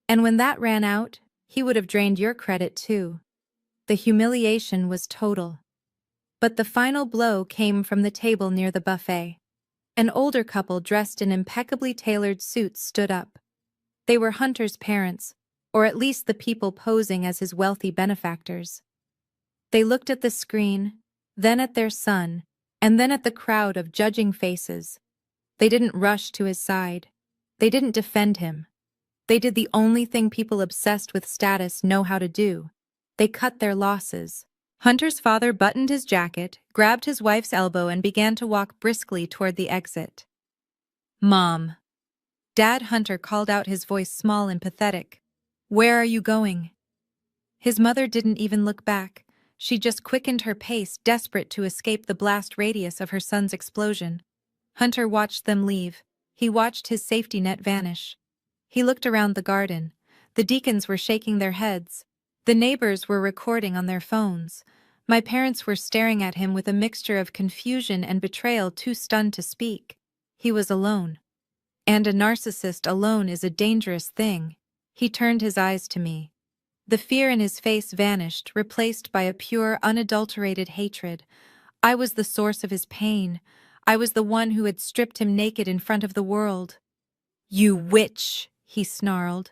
And when that ran out, he would have drained your credit too." The humiliation was total. But the final blow came from the table near the buffet. An older couple dressed in impeccably tailored suits stood up. They were Hunter's parents, or at least the people posing as his wealthy benefactors. They looked at the screen, then at their son, and then at the crowd of judging faces. They didn't rush to his side. They didn't defend him. They did the only thing people obsessed with status know how to do. They cut their losses. Hunter's father buttoned his jacket, grabbed his wife's elbow, and began to walk briskly toward the exit. "Mom." Dad Hunter called out, his voice small and pathetic. "Where are you going?" His mother didn't even look back. She just quickened her pace, desperate to escape the blast radius of her son's explosion. Hunter watched them leave. He watched his safety net vanish. He looked around the garden. The deacons were shaking their heads. The neighbors were recording on their phones. My parents were staring at him with a mixture of confusion and betrayal, too stunned to speak. He was alone. And a narcissist alone is a dangerous thing. He turned his eyes to me. The fear in his face vanished, replaced by a pure, unadulterated hatred. I was the source of his pain. I was the one who had stripped him naked in front of the world. "You witch!" he snarled.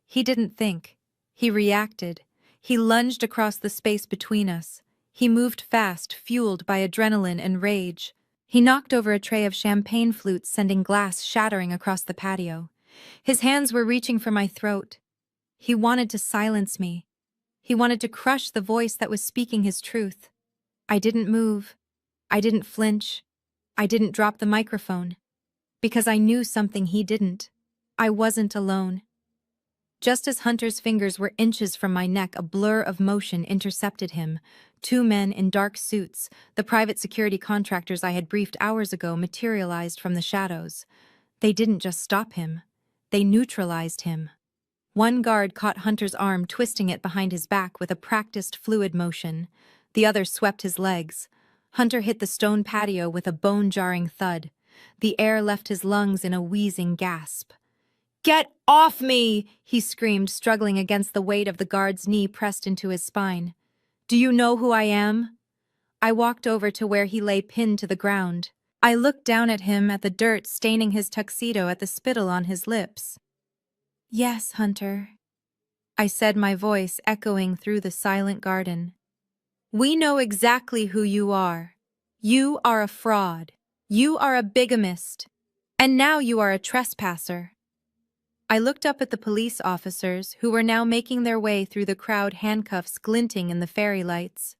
He didn't think. He reacted. He lunged across the space between us. He moved fast, fueled by adrenaline and rage. He knocked over a tray of champagne flutes, sending glass shattering across the patio. His hands were reaching for my throat. He wanted to silence me. He wanted to crush the voice that was speaking his truth. I didn't move. I didn't flinch. I didn't drop the microphone. Because I knew something he didn't. I wasn't alone. Just as Hunter's fingers were inches from my neck, a blur of motion intercepted him. Two men in dark suits, the private security contractors I had briefed hours ago, materialized from the shadows. They didn't just stop him. They neutralized him. One guard caught Hunter's arm, twisting it behind his back with a practiced fluid motion. The other swept his legs. Hunter hit the stone patio with a bone-jarring thud. The air left his lungs in a wheezing gasp. "Get off me!" he screamed, struggling against the weight of the guard's knee pressed into his spine. "Do you know who I am?" I walked over to where he lay pinned to the ground. I looked down at him, at the dirt staining his tuxedo, at the spittle on his lips. "Yes, Hunter," I said, my voice echoing through the silent garden. "We know exactly who you are. You are a fraud. You are a bigamist. And now you are a trespasser." I looked up at the police officers, who were now making their way through the crowd, handcuffs glinting in the fairy lights.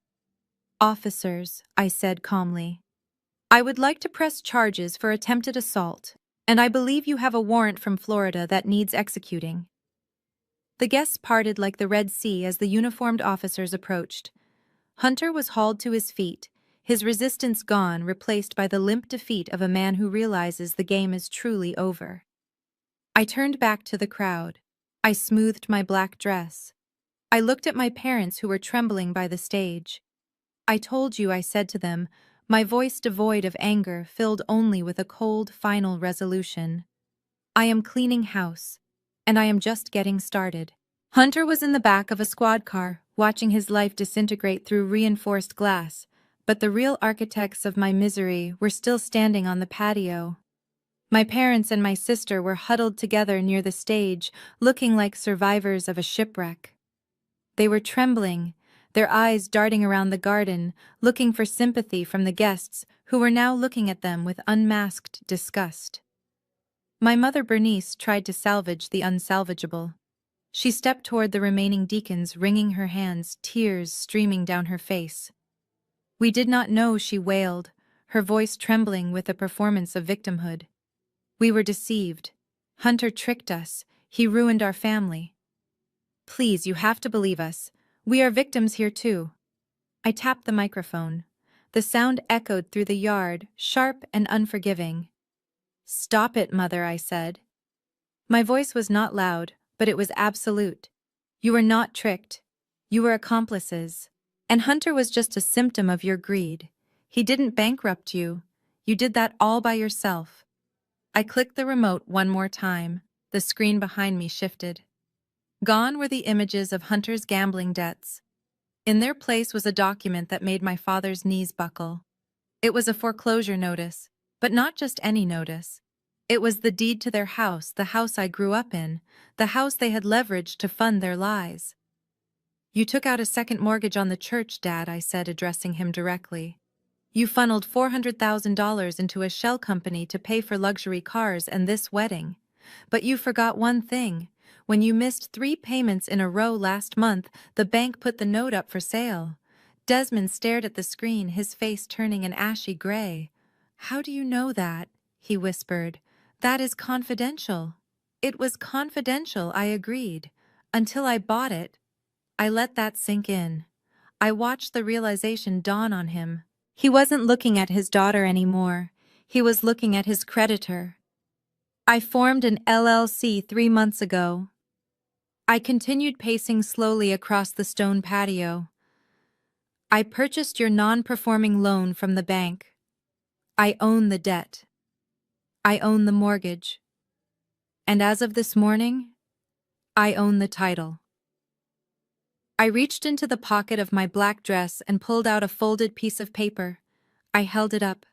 "Officers," I said calmly, "I would like to press charges for attempted assault, and I believe you have a warrant from Florida that needs executing." The guests parted like the Red Sea as the uniformed officers approached. Hunter was hauled to his feet, his resistance gone, replaced by the limp defeat of a man who realizes the game is truly over. I turned back to the crowd. I smoothed my black dress. I looked at my parents, who were trembling by the stage. "I told you," I said to them, my voice devoid of anger, filled only with a cold, final resolution. "I am cleaning house, and I am just getting started." Hunter was in the back of a squad car, watching his life disintegrate through reinforced glass, but the real architects of my misery were still standing on the patio. My parents and my sister were huddled together near the stage, looking like survivors of a shipwreck. They were trembling, their eyes darting around the garden, looking for sympathy from the guests, who were now looking at them with unmasked disgust. My mother Bernice tried to salvage the unsalvageable. She stepped toward the remaining deacons, wringing her hands, tears streaming down her face. "We did not know," she wailed, her voice trembling with a performance of victimhood. "We were deceived. Hunter tricked us. He ruined our family. Please, you have to believe us. We are victims here too." I tapped the microphone. The sound echoed through the yard, sharp and unforgiving. "Stop it, Mother," I said. My voice was not loud, but it was absolute. "You were not tricked. You were accomplices. And Hunter was just a symptom of your greed. He didn't bankrupt you. You did that all by yourself." I clicked the remote one more time. The screen behind me shifted. Gone were the images of Hunter's gambling debts. In their place was a document that made my father's knees buckle. It was a foreclosure notice, but not just any notice. It was the deed to their house, the house I grew up in, the house they had leveraged to fund their lies. "You took out a second mortgage on the church, Dad," I said, addressing him directly. "You funneled $400,000 into a shell company to pay for luxury cars and this wedding. But you forgot one thing. When you missed 3 payments in a row last month, the bank put the note up for sale." Desmond stared at the screen, his face turning an ashy gray. "How do you know that?" he whispered. "That is confidential." It was confidential, I agreed. Until I bought it. I let that sink in. I watched the realization dawn on him. He wasn't looking at his daughter anymore. He was looking at his creditor. "I formed an LLC 3 months ago." I continued pacing slowly across the stone patio. "I purchased your non-performing loan from the bank. I own the debt. I own the mortgage. And as of this morning, I own the title." I reached into the pocket of my black dress and pulled out a folded piece of paper. I held it up.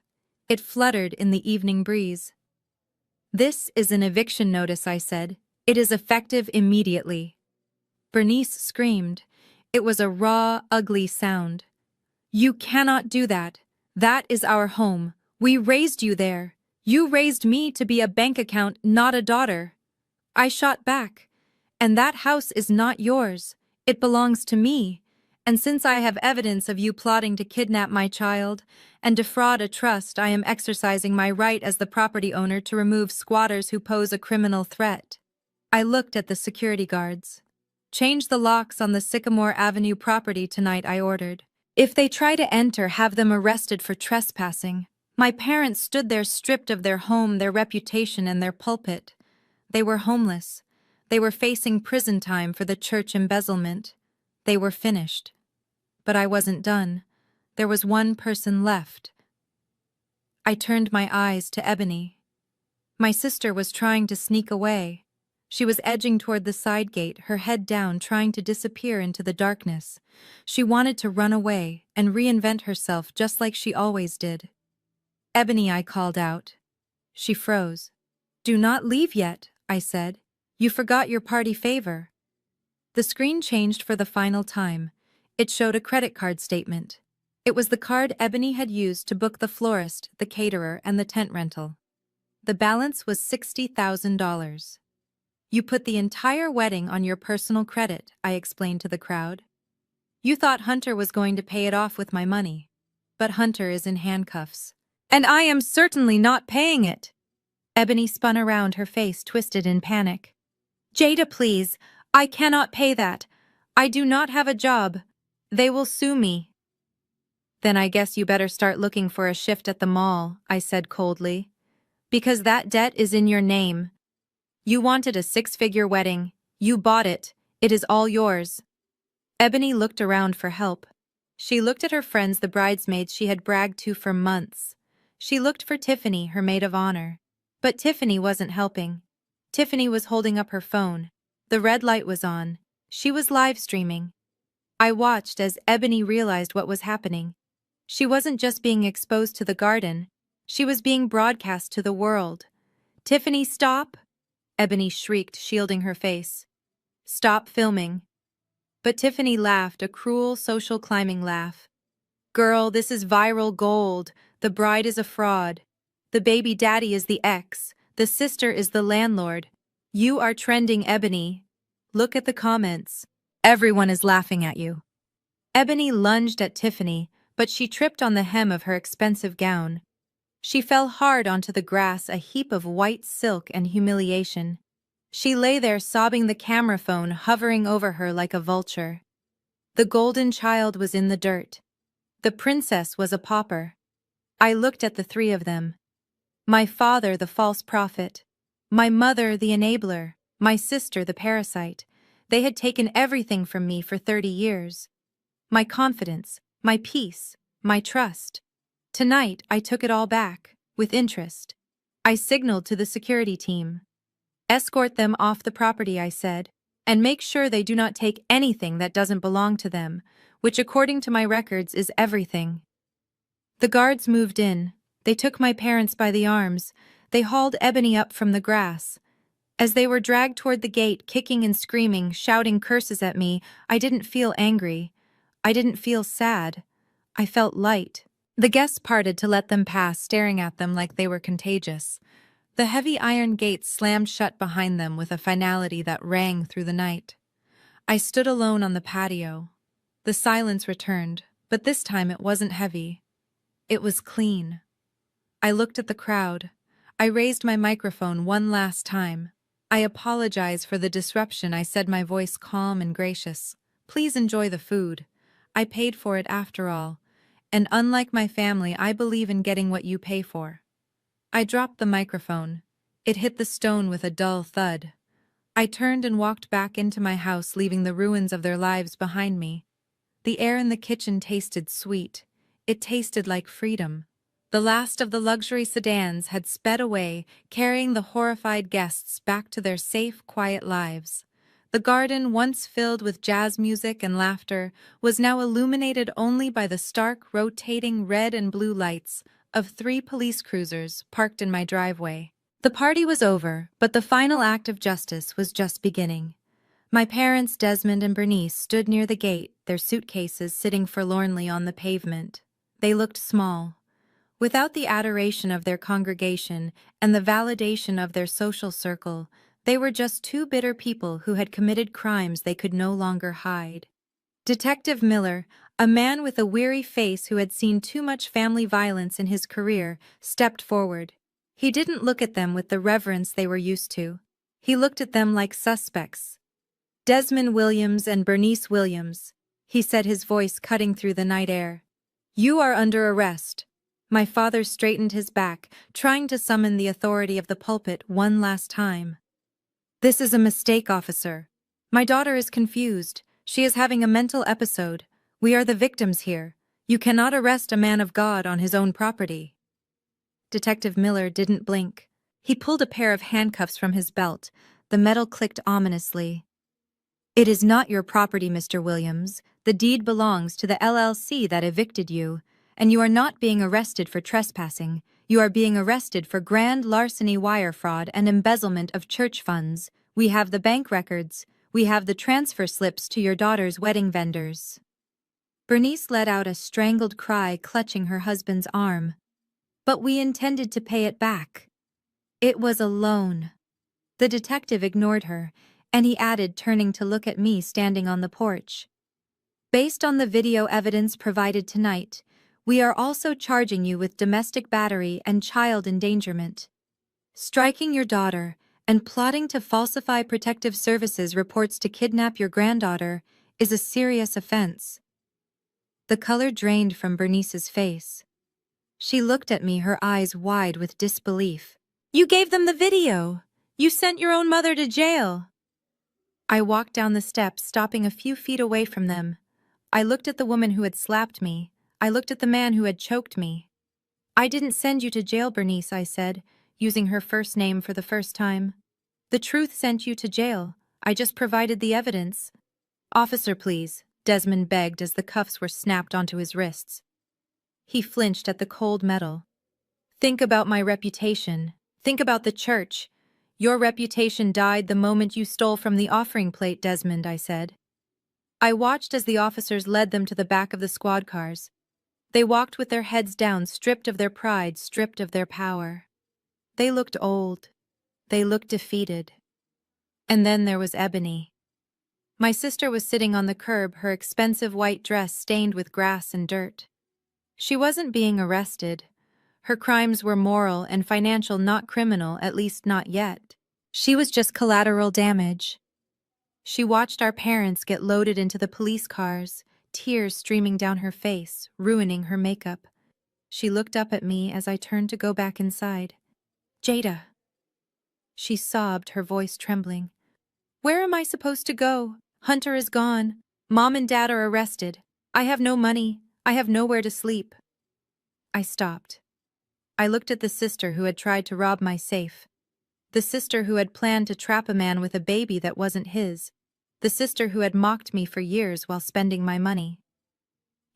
It fluttered in the evening breeze. "This is an eviction notice," I said. "It is effective immediately." Bernice screamed. It was a raw, ugly sound. "You cannot do that. That is our home. We raised you there. You raised me to be a bank account, not a daughter." I shot back. "And that house is not yours. It belongs to me. And since I have evidence of you plotting to kidnap my child and defraud a trust, I am exercising my right as the property owner to remove squatters who pose a criminal threat." I looked at the security guards. "Change the locks on the Sycamore Avenue property tonight," I ordered. "If they try to enter, have them arrested for trespassing." My parents stood there stripped of their home, their reputation, and their pulpit. They were homeless. They were facing prison time for the church embezzlement. They were finished. But I wasn't done. There was one person left. I turned my eyes to Ebony. My sister was trying to sneak away. She was edging toward the side gate, her head down, trying to disappear into the darkness. She wanted to run away and reinvent herself just like she always did. "Ebony," I called out. She froze. "Do not leave yet," I said. "You forgot your party favor." The screen changed for the final time. It showed a credit card statement. It was the card Ebony had used to book the florist, the caterer, and the tent rental. The balance was $60,000. "You put the entire wedding on your personal credit," I explained to the crowd. "You thought Hunter was going to pay it off with my money. But Hunter is in handcuffs. And I am certainly not paying it." Ebony spun around, her face twisted in panic. "Jada, please. I cannot pay that. I do not have a job. They will sue me." "Then I guess you better start looking for a shift at the mall," I said coldly. "Because that debt is in your name. You wanted a 6-figure wedding. You bought it. It is all yours." Ebony looked around for help. She looked at her friends, the bridesmaids she had bragged to for months. She looked for Tiffany, her maid of honor. But Tiffany wasn't helping. Tiffany was holding up her phone. The red light was on. She was live streaming. I watched as Ebony realized what was happening. She wasn't just being exposed to the garden. She was being broadcast to the world. "Tiffany, stop!" Ebony shrieked, shielding her face. "Stop filming." But Tiffany laughed, a cruel social climbing laugh. "Girl, this is viral gold. The bride is a fraud. The baby daddy is the ex. The sister is the landlord. You are trending, Ebony. Look at the comments. Everyone is laughing at you." Ebony lunged at Tiffany, but she tripped on the hem of her expensive gown. She fell hard onto the grass, a heap of white silk and humiliation. She lay there sobbing, the camera phone hovering over her like a vulture. The golden child was in the dirt. The princess was a pauper. I looked at the 3 of them. My father the false prophet. My mother the enabler. My sister the parasite. They had taken everything from me for 30 years. My confidence, my peace, my trust. Tonight I took it all back, with interest. I signaled to the security team. Escort them off the property, I said, and make sure they do not take anything that doesn't belong to them, which according to my records is everything. The guards moved in. They took my parents by the arms. They hauled Ebony up from the grass. As they were dragged toward the gate, kicking and screaming, shouting curses at me, I didn't feel angry. I didn't feel sad. I felt light. The guests parted to let them pass, staring at them like they were contagious. The heavy iron gates slammed shut behind them with a finality that rang through the night. I stood alone on the patio. The silence returned, but this time it wasn't heavy. It was clean. I looked at the crowd. I raised my microphone one last time. I apologize for the disruption, I said, my voice calm and gracious. Please enjoy the food. I paid for it after all. And unlike my family, I believe in getting what you pay for. I dropped the microphone. It hit the stone with a dull thud. I turned and walked back into my house, leaving the ruins of their lives behind me. The air in the kitchen tasted sweet. It tasted like freedom. The last of the luxury sedans had sped away, carrying the horrified guests back to their safe, quiet lives. The garden, once filled with jazz music and laughter, was now illuminated only by the stark, rotating red and blue lights of 3 police cruisers parked in my driveway. The party was over, but the final act of justice was just beginning. My parents, Desmond and Bernice, stood near the gate, their suitcases sitting forlornly on the pavement. They looked small. Without the adoration of their congregation and the validation of their social circle, they were just 2 bitter people who had committed crimes they could no longer hide. Detective Miller, a man with a weary face who had seen too much family violence in his career, stepped forward. He didn't look at them with the reverence they were used to. He looked at them like suspects. Desmond Williams and Bernice Williams, he said, his voice cutting through the night air. You are under arrest. My father straightened his back, trying to summon the authority of the pulpit one last time. This is a mistake, officer. My daughter is confused. She is having a mental episode. We are the victims here. You cannot arrest a man of God on his own property. Detective Miller didn't blink. He pulled a pair of handcuffs from his belt. The metal clicked ominously. It is not your property, Mr. Williams. The deed belongs to the LLC that evicted you, and you are not being arrested for trespassing. You are being arrested for grand larceny, wire fraud, and embezzlement of church funds. We have the bank records. We have the transfer slips to your daughter's wedding vendors. Bernice let out a strangled cry, clutching her husband's arm. But we intended to pay it back. It was a loan. The detective ignored her, and he added, turning to look at me standing on the porch. Based on the video evidence provided tonight, we are also charging you with domestic battery and child endangerment. Striking your daughter and plotting to falsify protective services reports to kidnap your granddaughter is a serious offense. The color drained from Bernice's face. She looked at me, her eyes wide with disbelief. You gave them the video! You sent your own mother to jail! I walked down the steps, stopping a few feet away from them. I looked at the woman who had slapped me. I looked at the man who had choked me. I didn't send you to jail, Bernice, I said, using her first name for the first time. The truth sent you to jail. I just provided the evidence. Officer, please, Desmond begged as the cuffs were snapped onto his wrists. He flinched at the cold metal. Think about my reputation. Think about the church. Your reputation died the moment you stole from the offering plate, Desmond, I said. I watched as the officers led them to the back of the squad cars. They walked with their heads down, stripped of their pride, stripped of their power. They looked old. They looked defeated. And then there was Ebony. My sister was sitting on the curb, her expensive white dress stained with grass and dirt. She wasn't being arrested. Her crimes were moral and financial, not criminal, at least not yet. She was just collateral damage. She watched our parents get loaded into the police cars, tears streaming down her face, ruining her makeup. She looked up at me as I turned to go back inside. Jada. She sobbed, her voice trembling. Where am I supposed to go? Hunter is gone. Mom and Dad are arrested. I have no money. I have nowhere to sleep. I stopped. I looked at the sister who had tried to rob my safe. The sister who had planned to trap a man with a baby that wasn't his. The sister who had mocked me for years while spending my money.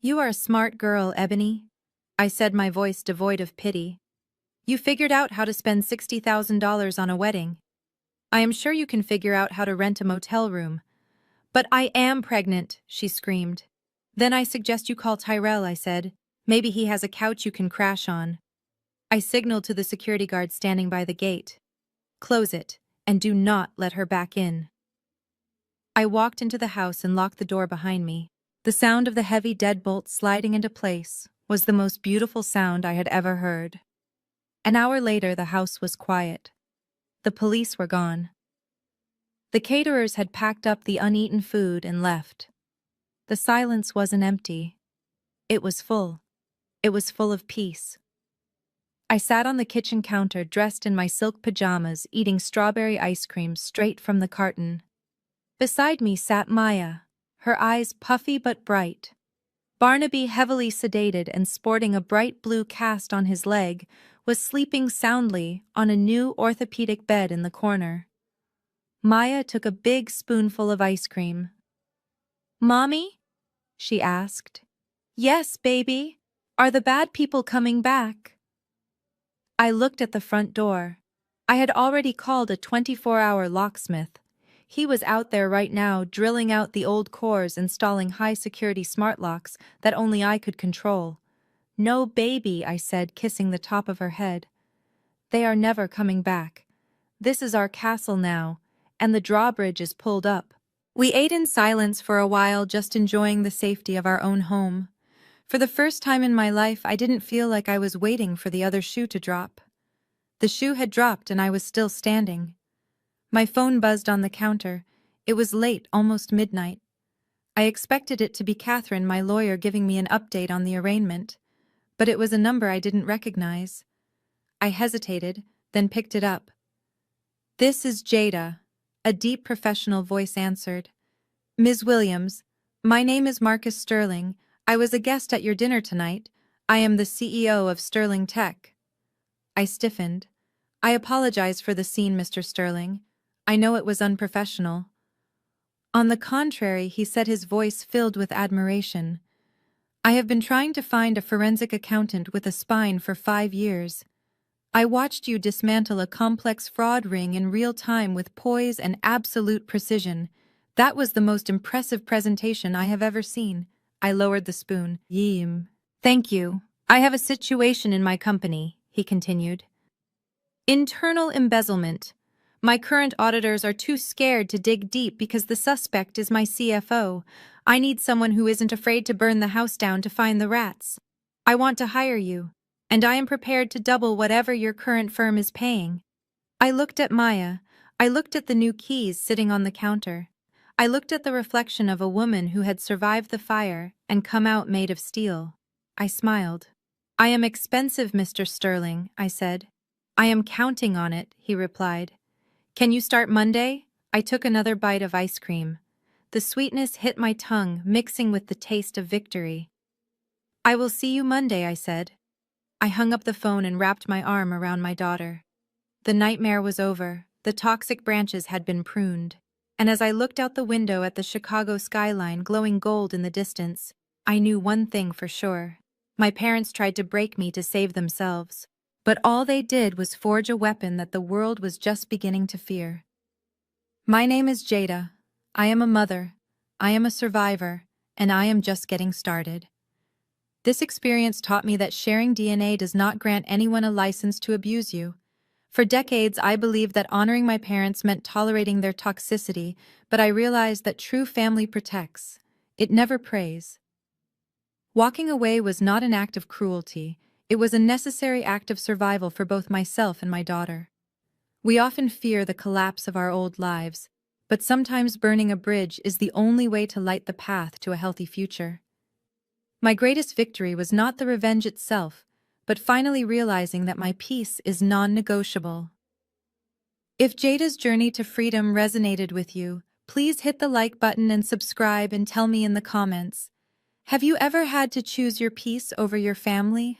You are a smart girl, Ebony, I said, my voice devoid of pity. You figured out how to spend $60,000 on a wedding. I am sure you can figure out how to rent a motel room. But I am pregnant, she screamed. Then I suggest you call Tyrell, I said. Maybe he has a couch you can crash on. I signaled to the security guard standing by the gate. Close it, and do not let her back in. I walked into the house and locked the door behind me. The sound of the heavy deadbolt sliding into place was the most beautiful sound I had ever heard. An hour later, the house was quiet. The police were gone. The caterers had packed up the uneaten food and left. The silence wasn't empty. It was full. It was full of peace. I sat on the kitchen counter dressed in my silk pajamas, eating strawberry ice cream straight from the carton. Beside me sat Maya, her eyes puffy but bright. Barnaby, heavily sedated and sporting a bright blue cast on his leg, was sleeping soundly on a new orthopedic bed in the corner. Maya took a big spoonful of ice cream. Mommy? She asked. Yes, baby. Are the bad people coming back? I looked at the front door. I had already called a 24-hour locksmith. He was out there right now, drilling out the old cores, installing high-security smart locks that only I could control. No, baby, I said, kissing the top of her head. They are never coming back. This is our castle now, and the drawbridge is pulled up. We ate in silence for a while, just enjoying the safety of our own home. For the first time in my life, I didn't feel like I was waiting for the other shoe to drop. The shoe had dropped and I was still standing. My phone buzzed on the counter. It was late, almost midnight. I expected it to be Catherine, my lawyer, giving me an update on the arraignment, but it was a number I didn't recognize. I hesitated, then picked it up. This is Jada, a deep professional voice answered. Ms. Williams, my name is Marcus Sterling. I was a guest at your dinner tonight. I am the CEO of Sterling Tech. I stiffened. I apologize for the scene, Mr. Sterling. I know it was unprofessional. On the contrary, he said, his voice filled with admiration. I have been trying to find a forensic accountant with a spine for 5 years. I watched you dismantle a complex fraud ring in real time with poise and absolute precision. That was the most impressive presentation I have ever seen. I lowered the spoon. Thank you. I have a situation in my company, he continued. Internal embezzlement. My current auditors are too scared to dig deep because the suspect is my CFO. I need someone who isn't afraid to burn the house down to find the rats. I want to hire you, and I am prepared to double whatever your current firm is paying. I looked at Maya. I looked at the new keys sitting on the counter. I looked at the reflection of a woman who had survived the fire and come out made of steel. I smiled. I am expensive, Mr. Sterling, I said. I am counting on it, he replied. Can you start Monday? I took another bite of ice cream. The sweetness hit my tongue, mixing with the taste of victory. I will see you Monday, I said. I hung up the phone and wrapped my arm around my daughter. The nightmare was over. The toxic branches had been pruned. And as I looked out the window at the Chicago skyline glowing gold in the distance, I knew one thing for sure. My parents tried to break me to save themselves. But all they did was forge a weapon that the world was just beginning to fear. My name is Jada. I am a mother. I am a survivor. And I am just getting started. This experience taught me that sharing DNA does not grant anyone a license to abuse you. For decades, I believed that honoring my parents meant tolerating their toxicity, but I realized that true family protects. It never preys. Walking away was not an act of cruelty. It was a necessary act of survival for both myself and my daughter. We often fear the collapse of our old lives, but sometimes burning a bridge is the only way to light the path to a healthy future. My greatest victory was not the revenge itself, but finally realizing that my peace is non-negotiable. If Jada's journey to freedom resonated with you, please hit the like button and subscribe and tell me in the comments. Have you ever had to choose your peace over your family?